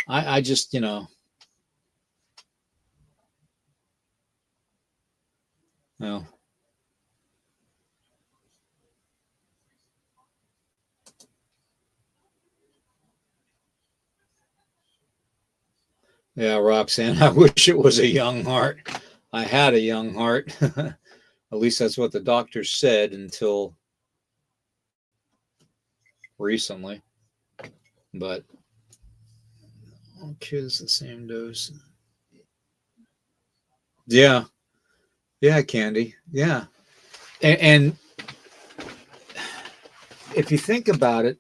S1: I just, well, yeah, Roxanne, I wish it was a young heart. I had a young heart. At least that's what the doctor said until recently. But okay, it's the same dose. Yeah, yeah, Candy. Yeah, and if you think about it,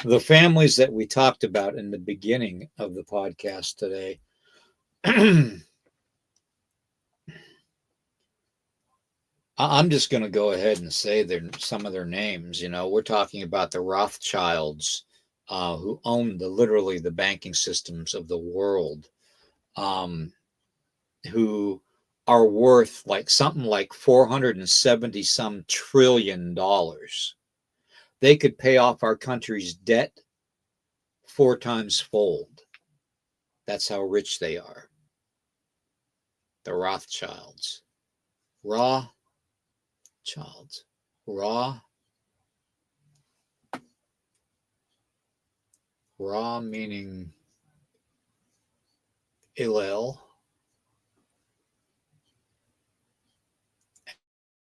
S1: the families that we talked about in the beginning of the podcast today, I'm just going to go ahead and say some of their names. We're talking about the Rothschilds, who own literally the banking systems of the world, who are worth like something like 470 some $1 trillion. They could pay off our country's debt 4 times fold. That's how rich they are. The Rothschilds. Raw Childs. Raw. Raw meaning Illel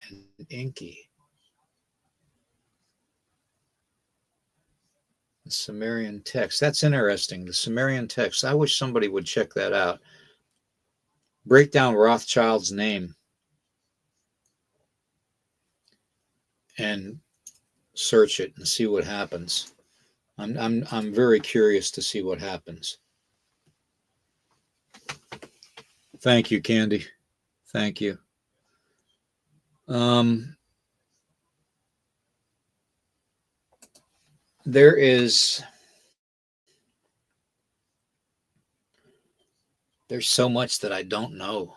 S1: and Inky. The Sumerian text. That's interesting. The Sumerian text. I wish somebody would check that out. Break down Rothschild's name and search it and see what happens. I'm very curious to see what happens. Thank you, Candy. Thank you. There's so much that I don't know,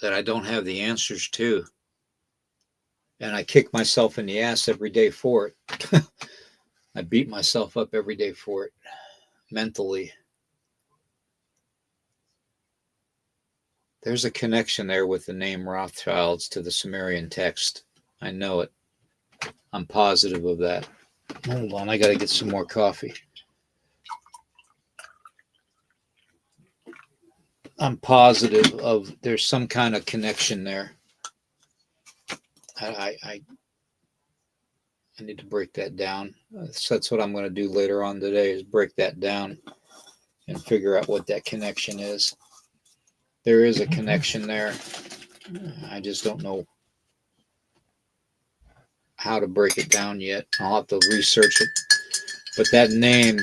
S1: that I don't have the answers to. And I kick myself in the ass every day for it. I beat myself up every day for it, mentally. There's a connection there with the name Rothschilds to the Sumerian text. I know it. I'm positive of that. Hold on, I got to get some more coffee. I'm positive of there's some kind of connection there. I need to break that down. So that's what I'm going to do later on today, is break that down and figure out what that connection is. There is a connection there. I just don't know how to break it down yet. I'll have to research it. But that name,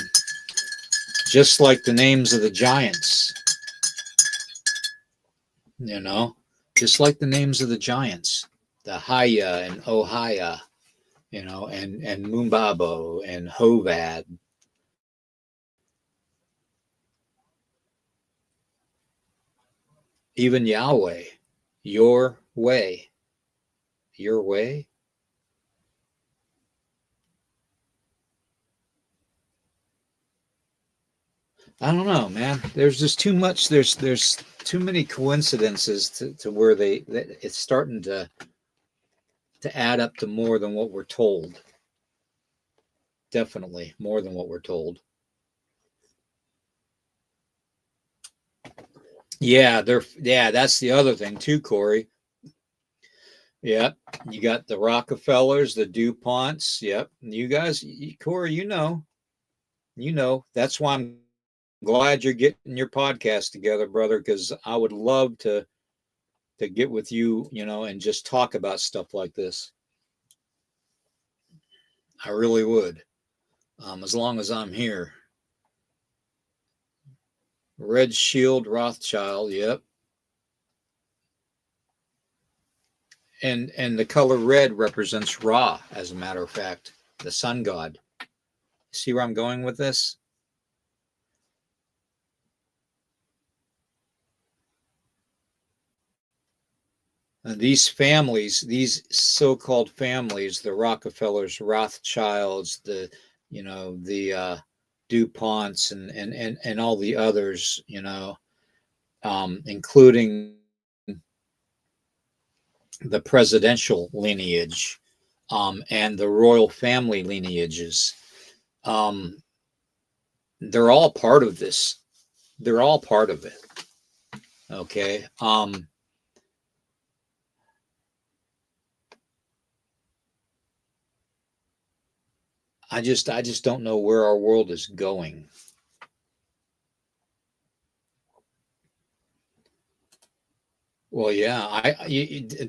S1: just like the names of the giants, just like the names of the giants, the Haya and Ohaya, and Mumbabo and Hovad. Even Yahweh, your way. Your way? I don't know, man. There's just too much. There's too many coincidences to where it's starting to add up to more than what we're told. Definitely more than what we're told. Yeah, that's the other thing too, Corey. Yep, you got the Rockefellers, the DuPonts. Yep, you guys, Corey, that's why I'm glad you're getting your podcast together, brother, because I would love to get with you, and just talk about stuff like this. I really would, as long as I'm here. Red Shield Rothschild. Yep. And the color red represents Ra, as a matter of fact, the sun god. See where I'm going with this? These families, these so-called families, the Rockefellers, Rothschilds, the DuPonts, and all the others, including the presidential lineage, and the royal family lineages. Um, they're all part of this. They're all part of it. Okay. I just don't know where our world is going. Well, yeah,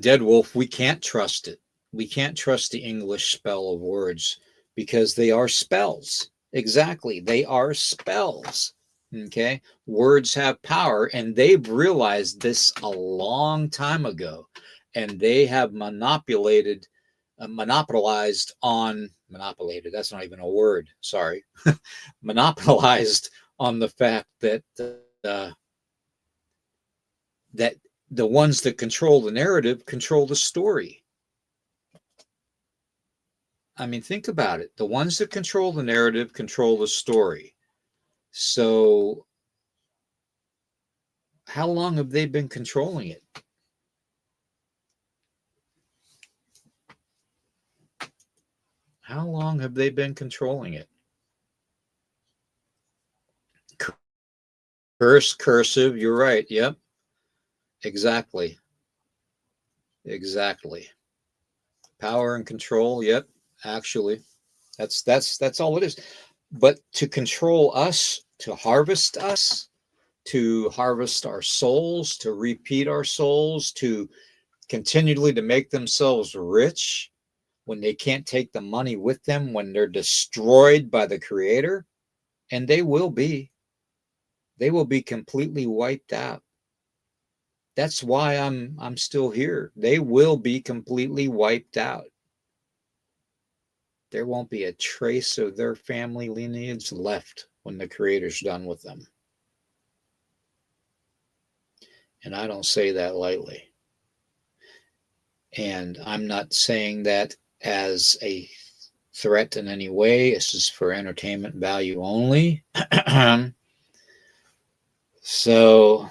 S1: Dead Wolf, we can't trust it. We can't trust the English spell of words because they are spells. Exactly. They are spells. Okay. Words have power, and they've realized this a long time ago, and they have monopolized. That's not even a word. Sorry. Monopolized on the fact that the ones that control the narrative control the story. I mean, think about it. The ones that control the narrative control the story. So, how long have they been controlling it? How long have they been controlling it? Cursive, you're right. Yep. Exactly. Exactly. Power and control, yep. Actually, that's all it is. But to control us, to harvest our souls, to repeat our souls, to continually to make themselves rich when they can't take the money with them, when they're destroyed by the creator, and they will be completely wiped out. That's why I'm still here. They will be completely wiped out. There won't be a trace of their family lineage left when the creator's done with them. And I don't say that lightly. And I'm not saying that as a threat in any way. This is for entertainment value only. So,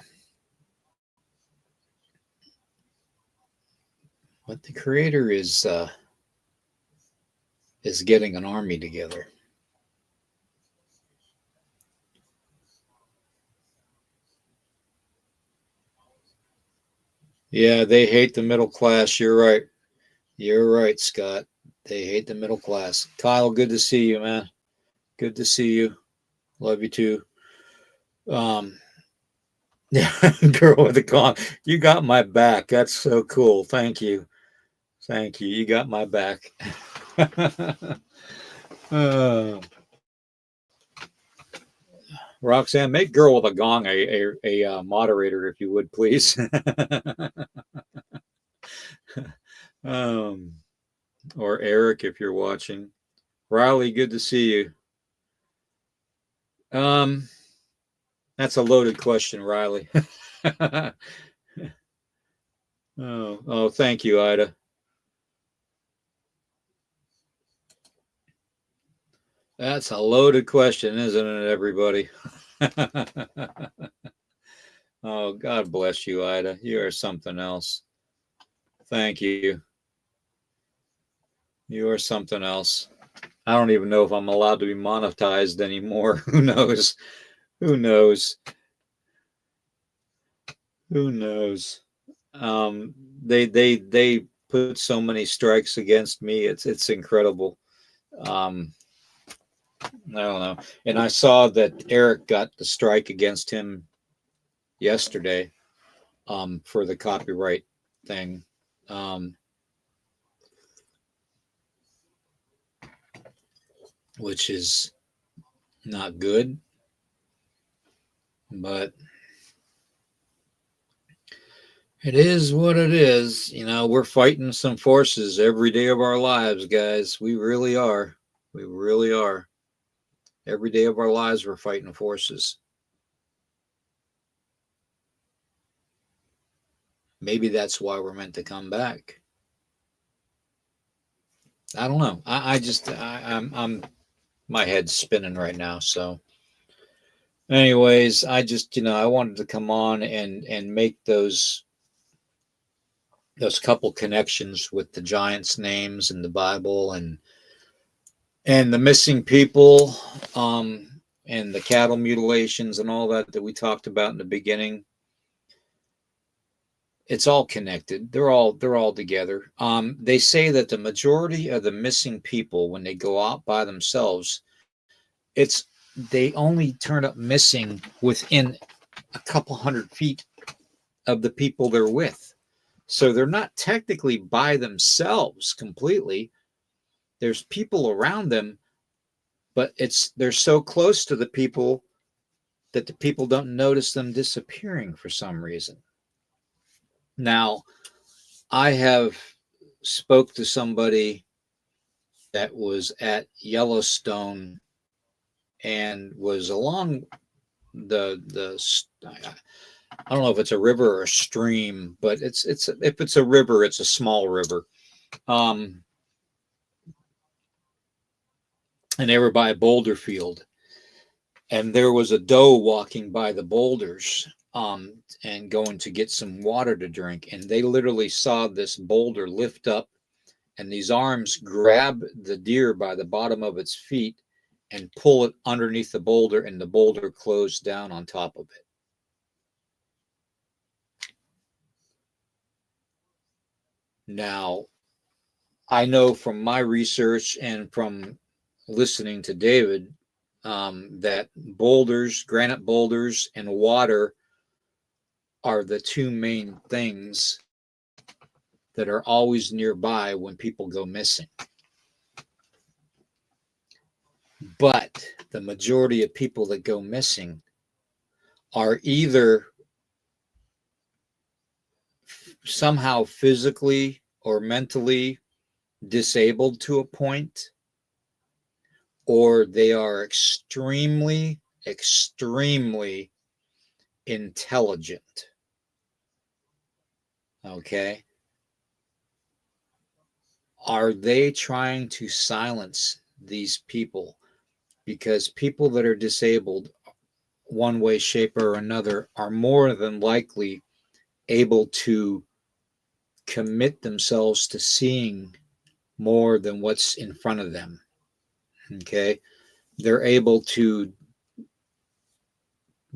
S1: what the creator is getting an army together. Yeah, they hate the middle class. You're right. You're right, Scott. They hate the middle class. Kyle, good to see you, man. Good to see you. Love you too. Um, yeah, girl with the con. You got my back. That's so cool. Thank you. Thank you. You got my back. uh, Roxanne, make girl with a gong a moderator, if you would, please. um, or Eric, if you're watching. Riley, good to see you. Um, that's a loaded question, Riley. oh, thank you, Ida. That's a loaded question, isn't it, everybody? Oh, God bless you, Ida. You are something else. Thank you. You are something else. I don't even know if I'm allowed to be monetized anymore. Who knows? Who knows? Who knows? Um, they put so many strikes against me. It's incredible. I don't know. And I saw that Eric got the strike against him yesterday, for the copyright thing. Um, which is not good. But it is what it is. We're fighting some forces every day of our lives, guys. We really are. We really are. Every day of our lives, we're fighting forces. Maybe that's why we're meant to come back. I don't know. I'm my head's spinning right now. So, anyways, I wanted to come on and make those couple connections with the giants' names in the Bible and the missing people, and the cattle mutilations and all that we talked about in the beginning. It's all connected. They're all together. They say that the majority of the missing people, when they go out by themselves, it's they only turn up missing within a couple 100 feet of the people they're with. So they're not technically by themselves completely. There's people around them, but they're so close to the people that the people don't notice them disappearing for some reason. Now, I have spoke to somebody that was at Yellowstone and was along the I don't know if it's a river or a stream, but if it's a river, it's a small river. Um, and they were by a boulder field, and there was a doe walking by the boulders, and going to get some water to drink, and they literally saw this boulder lift up, and these arms grab the deer by the bottom of its feet and pull it underneath the boulder, and the boulder closed down on top of it. Now, I know from my research and from listening to David, that boulders, granite boulders, and water are the two main things that are always nearby when people go missing. But the majority of people that go missing are either somehow physically or mentally disabled to a point, or they are extremely, extremely intelligent. Okay. Are they trying to silence these people? Because people that are disabled, one way, shape, or another, are more than likely able to commit themselves to seeing more than what's in front of them. Okay. They're able to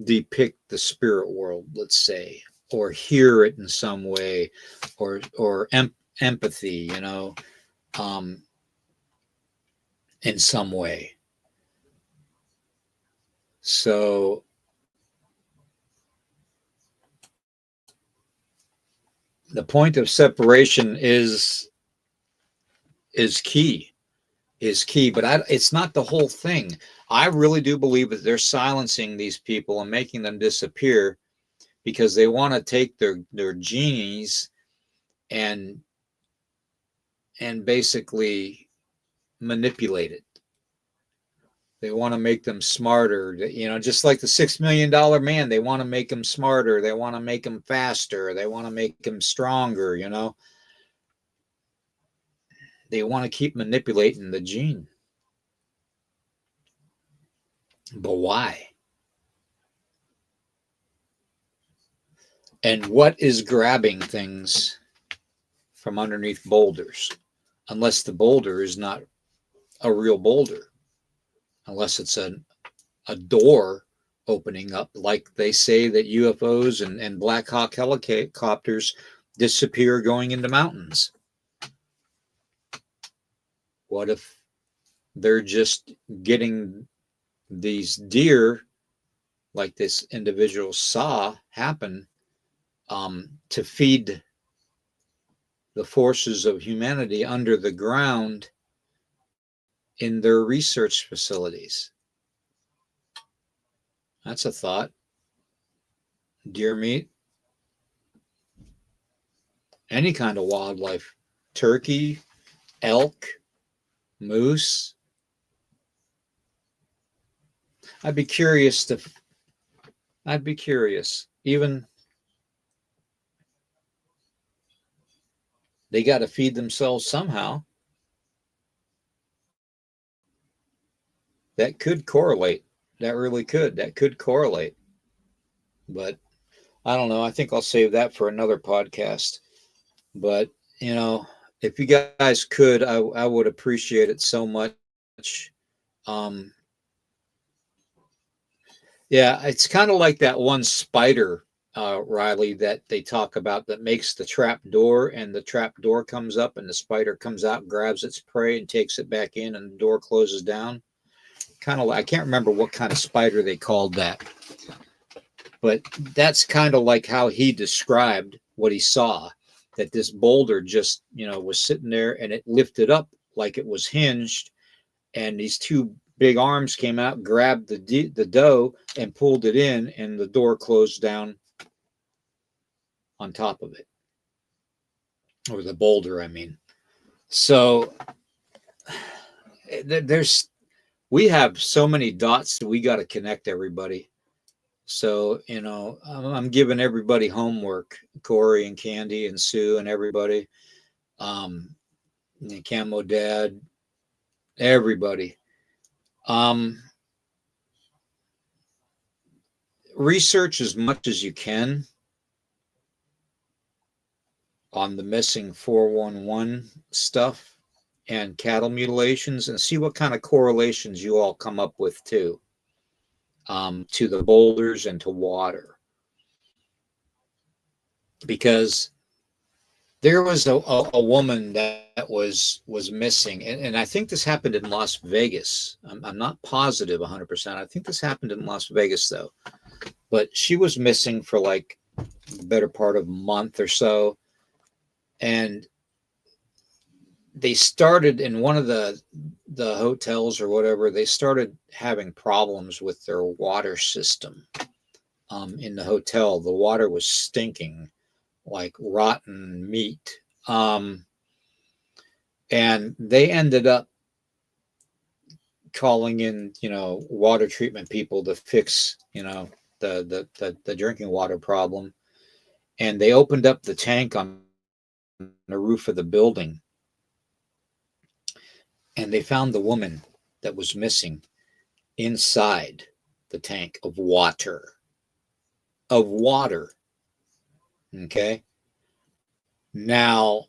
S1: depict the spirit world, let's say, or hear it in some way, or empathy, in some way. So the point of separation is key, but it's not the whole thing. I really do believe that they're silencing these people and making them disappear because they want to take their genies and basically manipulate it. They want to make them smarter, just like the $6 million man. They want to make them smarter. They want to make them faster. They want to make them stronger. They want to keep manipulating the gene. But why? And what is grabbing things from underneath boulders? Unless the boulder is not a real boulder, unless it's a door opening up, like they say that UFOs and Black Hawk helicopters disappear going into mountains. What if they're just getting these deer, like this individual saw happen, to feed the forces of humanity under the ground in their research facilities? That's a thought. deer meat, any kind of wildlife, turkey, elk, moose. I'd be curious to, I'd be curious. Even they got to feed themselves somehow. That could correlate. That really could. That could correlate. But I don't know. I think I'll save that for another podcast. But, you know, if you guys could, I would appreciate it so much. Um, yeah, it's kind of like that one spider, Riley, that they talk about that makes the trap door, and the trap door comes up and the spider comes out, grabs its prey and takes it back in, and the door closes down. Kind of like, I can't remember what kind of spider they called that, but that's kind of like how he described what he saw, that this boulder just, was sitting there and it lifted up like it was hinged, and these two big arms came out, grabbed the dough and pulled it in, and the door closed down on top of it, or the boulder, I mean. So there's we have so many dots that we got to connect everybody. So, I'm giving everybody homework, Corey and Candy and Sue and everybody, and Camo Dad, everybody. Research as much as you can on the missing 411 stuff and cattle mutilations, and see what kind of correlations you all come up with too, to the boulders and to water. Because there was a woman that was missing, and I think this happened in Las Vegas. I'm not positive 100%. I think this happened in Las Vegas though, but she was missing for like the better part of a month or so, and they started in one of the hotels or whatever. They started having problems with their water system. In the hotel, the water was stinking like rotten meat. And they ended up calling in, water treatment people to fix, the drinking water problem. And they opened up the tank on the roof of the building, and they found the woman that was missing inside the tank of water. Okay. Now,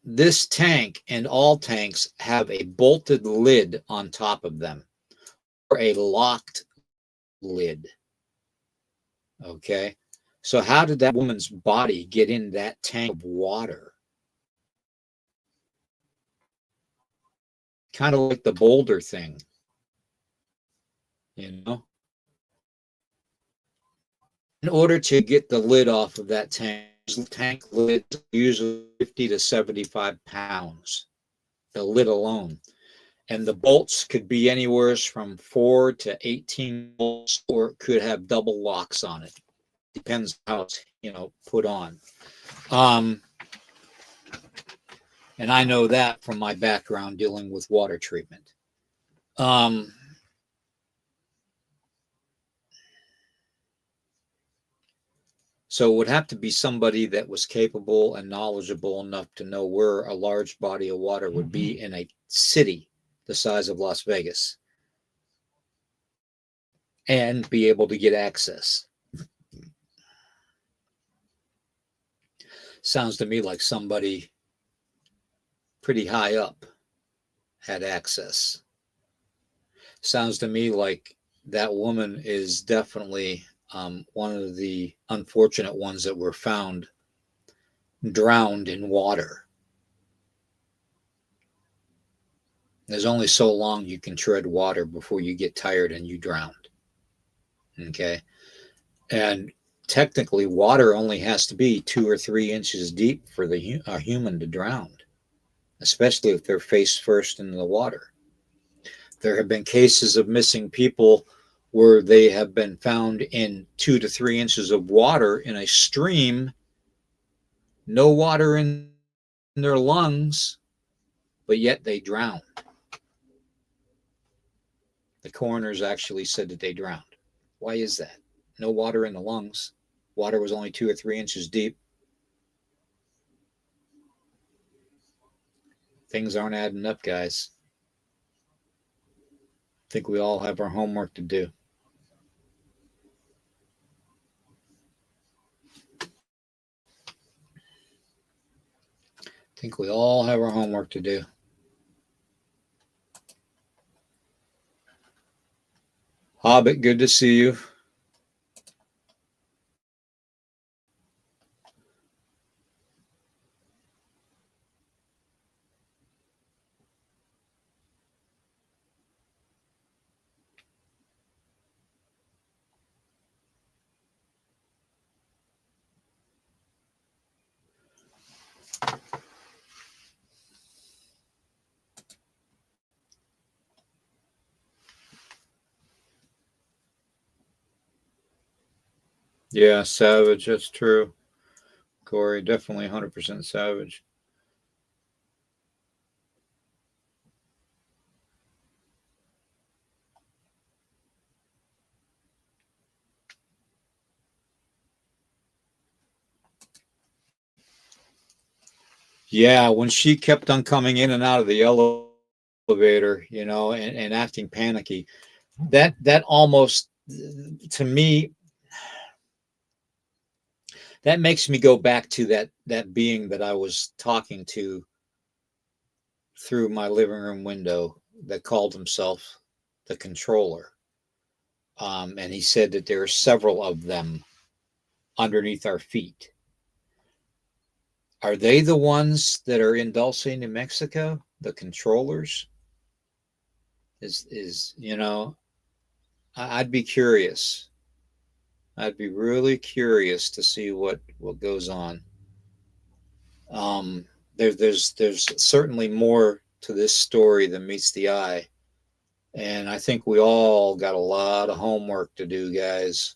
S1: this tank and all tanks have a bolted lid on top of them, or a locked lid. Okay. So how did that woman's body get in that tank of water? Kind of like the boulder thing, In order to get the lid off of that tank lid usually 50 to 75 pounds, the lid alone. And the bolts could be anywhere from 4 to 18 bolts, or it could have double locks on it. Depends how it's, put on. And I know that from my background dealing with water treatment. So it would have to be somebody that was capable and knowledgeable enough to know where a large body of water would be in a city the size of Las Vegas, and be able to get access. Sounds to me like somebody pretty high up had access. Sounds to me like that woman is definitely one of the unfortunate ones that were found drowned in water. There's only so long you can tread water before you get tired and you drowned. Okay. And technically, water only has to be 2 or 3 inches deep for the human to drown, especially if they're face first in the water. There have been cases of missing people where they have been found in 2 to 3 inches of water in a stream, no water in their lungs, but yet they drowned. The coroners actually said that they drowned. Why is that? No water in the lungs. Water was only 2 or 3 inches deep. Things aren't adding up, guys. I think we all have our homework to do. I think we all have our homework to do. Hobbit, good to see you. Yeah, savage. That's true. Corey, definitely 100% savage. Yeah, when she kept on coming in and out of the elevator, and acting panicky, that almost, to me, that makes me go back to that being that I was talking to through my living room window that called himself the controller. And he said that there are several of them underneath our feet. Are they the ones that are in Dulce, New Mexico? The controllers? I'd be curious. I'd be really curious to see what goes on. There's certainly more to this story than meets the eye, and I think we all got a lot of homework to do, guys.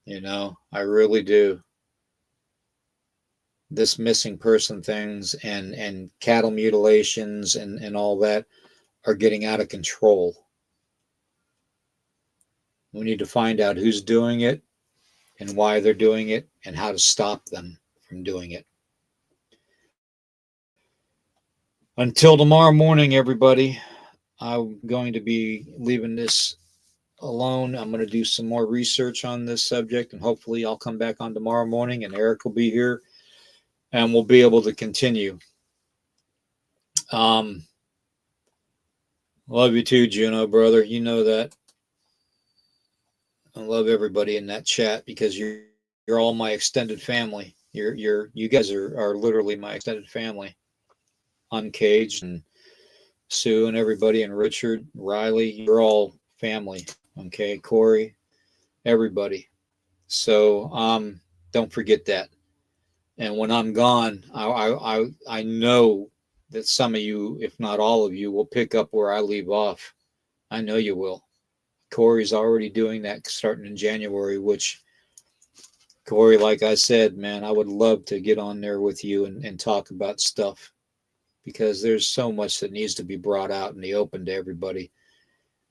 S1: I really do. This missing person things and cattle mutilations and all that are getting out of control. We need to find out who's doing it and why they're doing it and how to stop them from doing it. Until tomorrow morning, everybody, I'm going to be leaving this alone. I'm going to do some more research on this subject, and hopefully I'll come back on tomorrow morning and Eric will be here and we'll be able to continue. Love you too, Juno, brother. You know that. I love everybody in that chat because you're all my extended family. You guys are literally my extended family. Uncaged and Sue and everybody and Richard, Riley, you're all family. Okay, Corey, everybody. So don't forget that. And when I'm gone, I know that some of you, if not all of you, will pick up where I leave off. I know you will. Corey's already doing that starting in January, which, Corey, like I said, man, I would love to get on there with you and talk about stuff because there's so much that needs to be brought out in the open to everybody.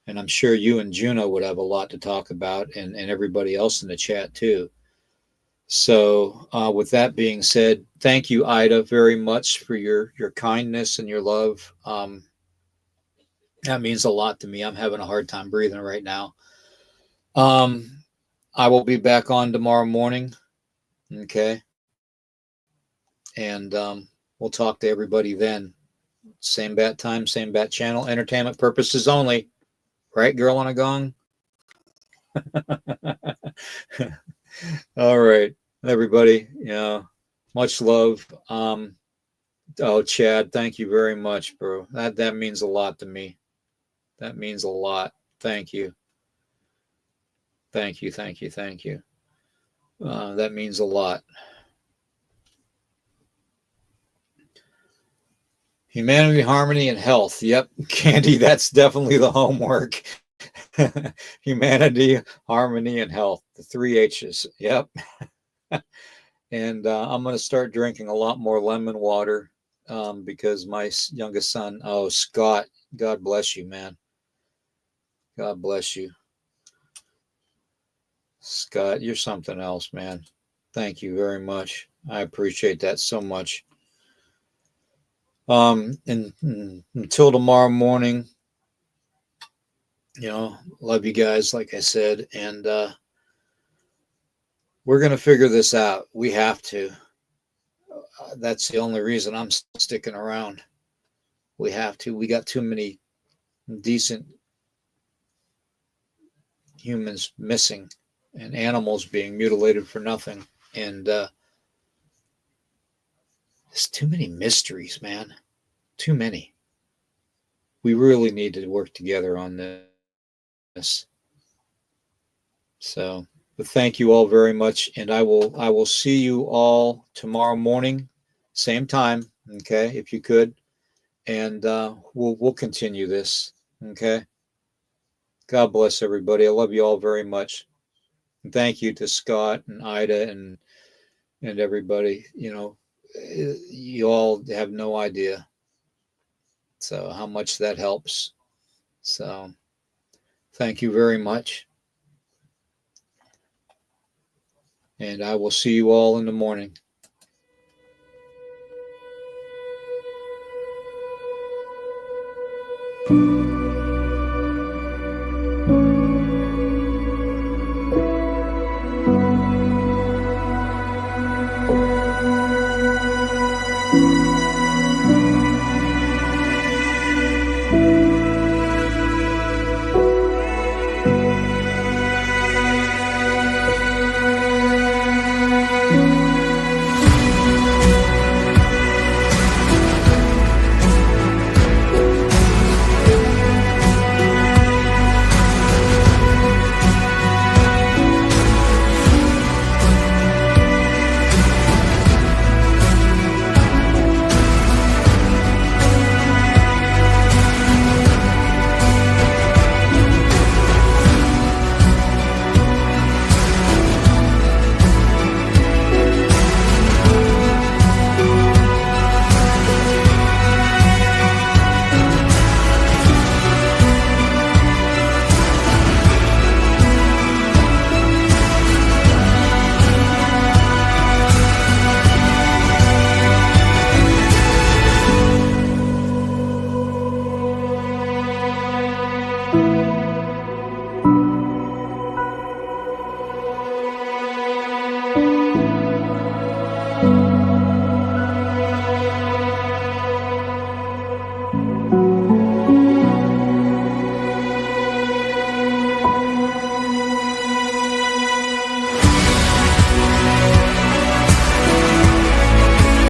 S1: And I'm sure you and Juno would have a lot to talk about and everybody else in the chat too. So with that being said, thank you, Ida, very much for your kindness and your love. That means a lot to me. I'm having a hard time breathing right now. I will be back on tomorrow morning. Okay. And we'll talk to everybody then. Same bat time, same bat channel, entertainment purposes only. Right, girl on a gong? All right, everybody. Much love. Chad, thank you very much, bro. That means a lot to me. That means a lot. Thank you. Thank you. That means a lot. Humanity, harmony, and health. Yep, Candy, that's definitely the homework. Humanity, harmony, and health. The three H's. Yep. And I'm going to start drinking a lot more lemon water because my youngest son, oh, Scott, God bless you, man. God bless you. Scott, you're something else, man. Thank you very much. I appreciate that so much. And until tomorrow morning, love you guys, like I said, and we're going to figure this out. We have to. That's the only reason I'm sticking around. We have to. We got too many decent humans missing and animals being mutilated for nothing. And there's too many mysteries, man. Too many. We really need to work together on this. So, but thank you all very much, and I will see you all tomorrow morning, same time. Okay, if you could, and we'll continue this. Okay. God bless everybody. I love you all very much. And thank you to Scott and Ida and everybody. You all have no idea. So how much that helps. So thank you very much. And I will see you all in the morning.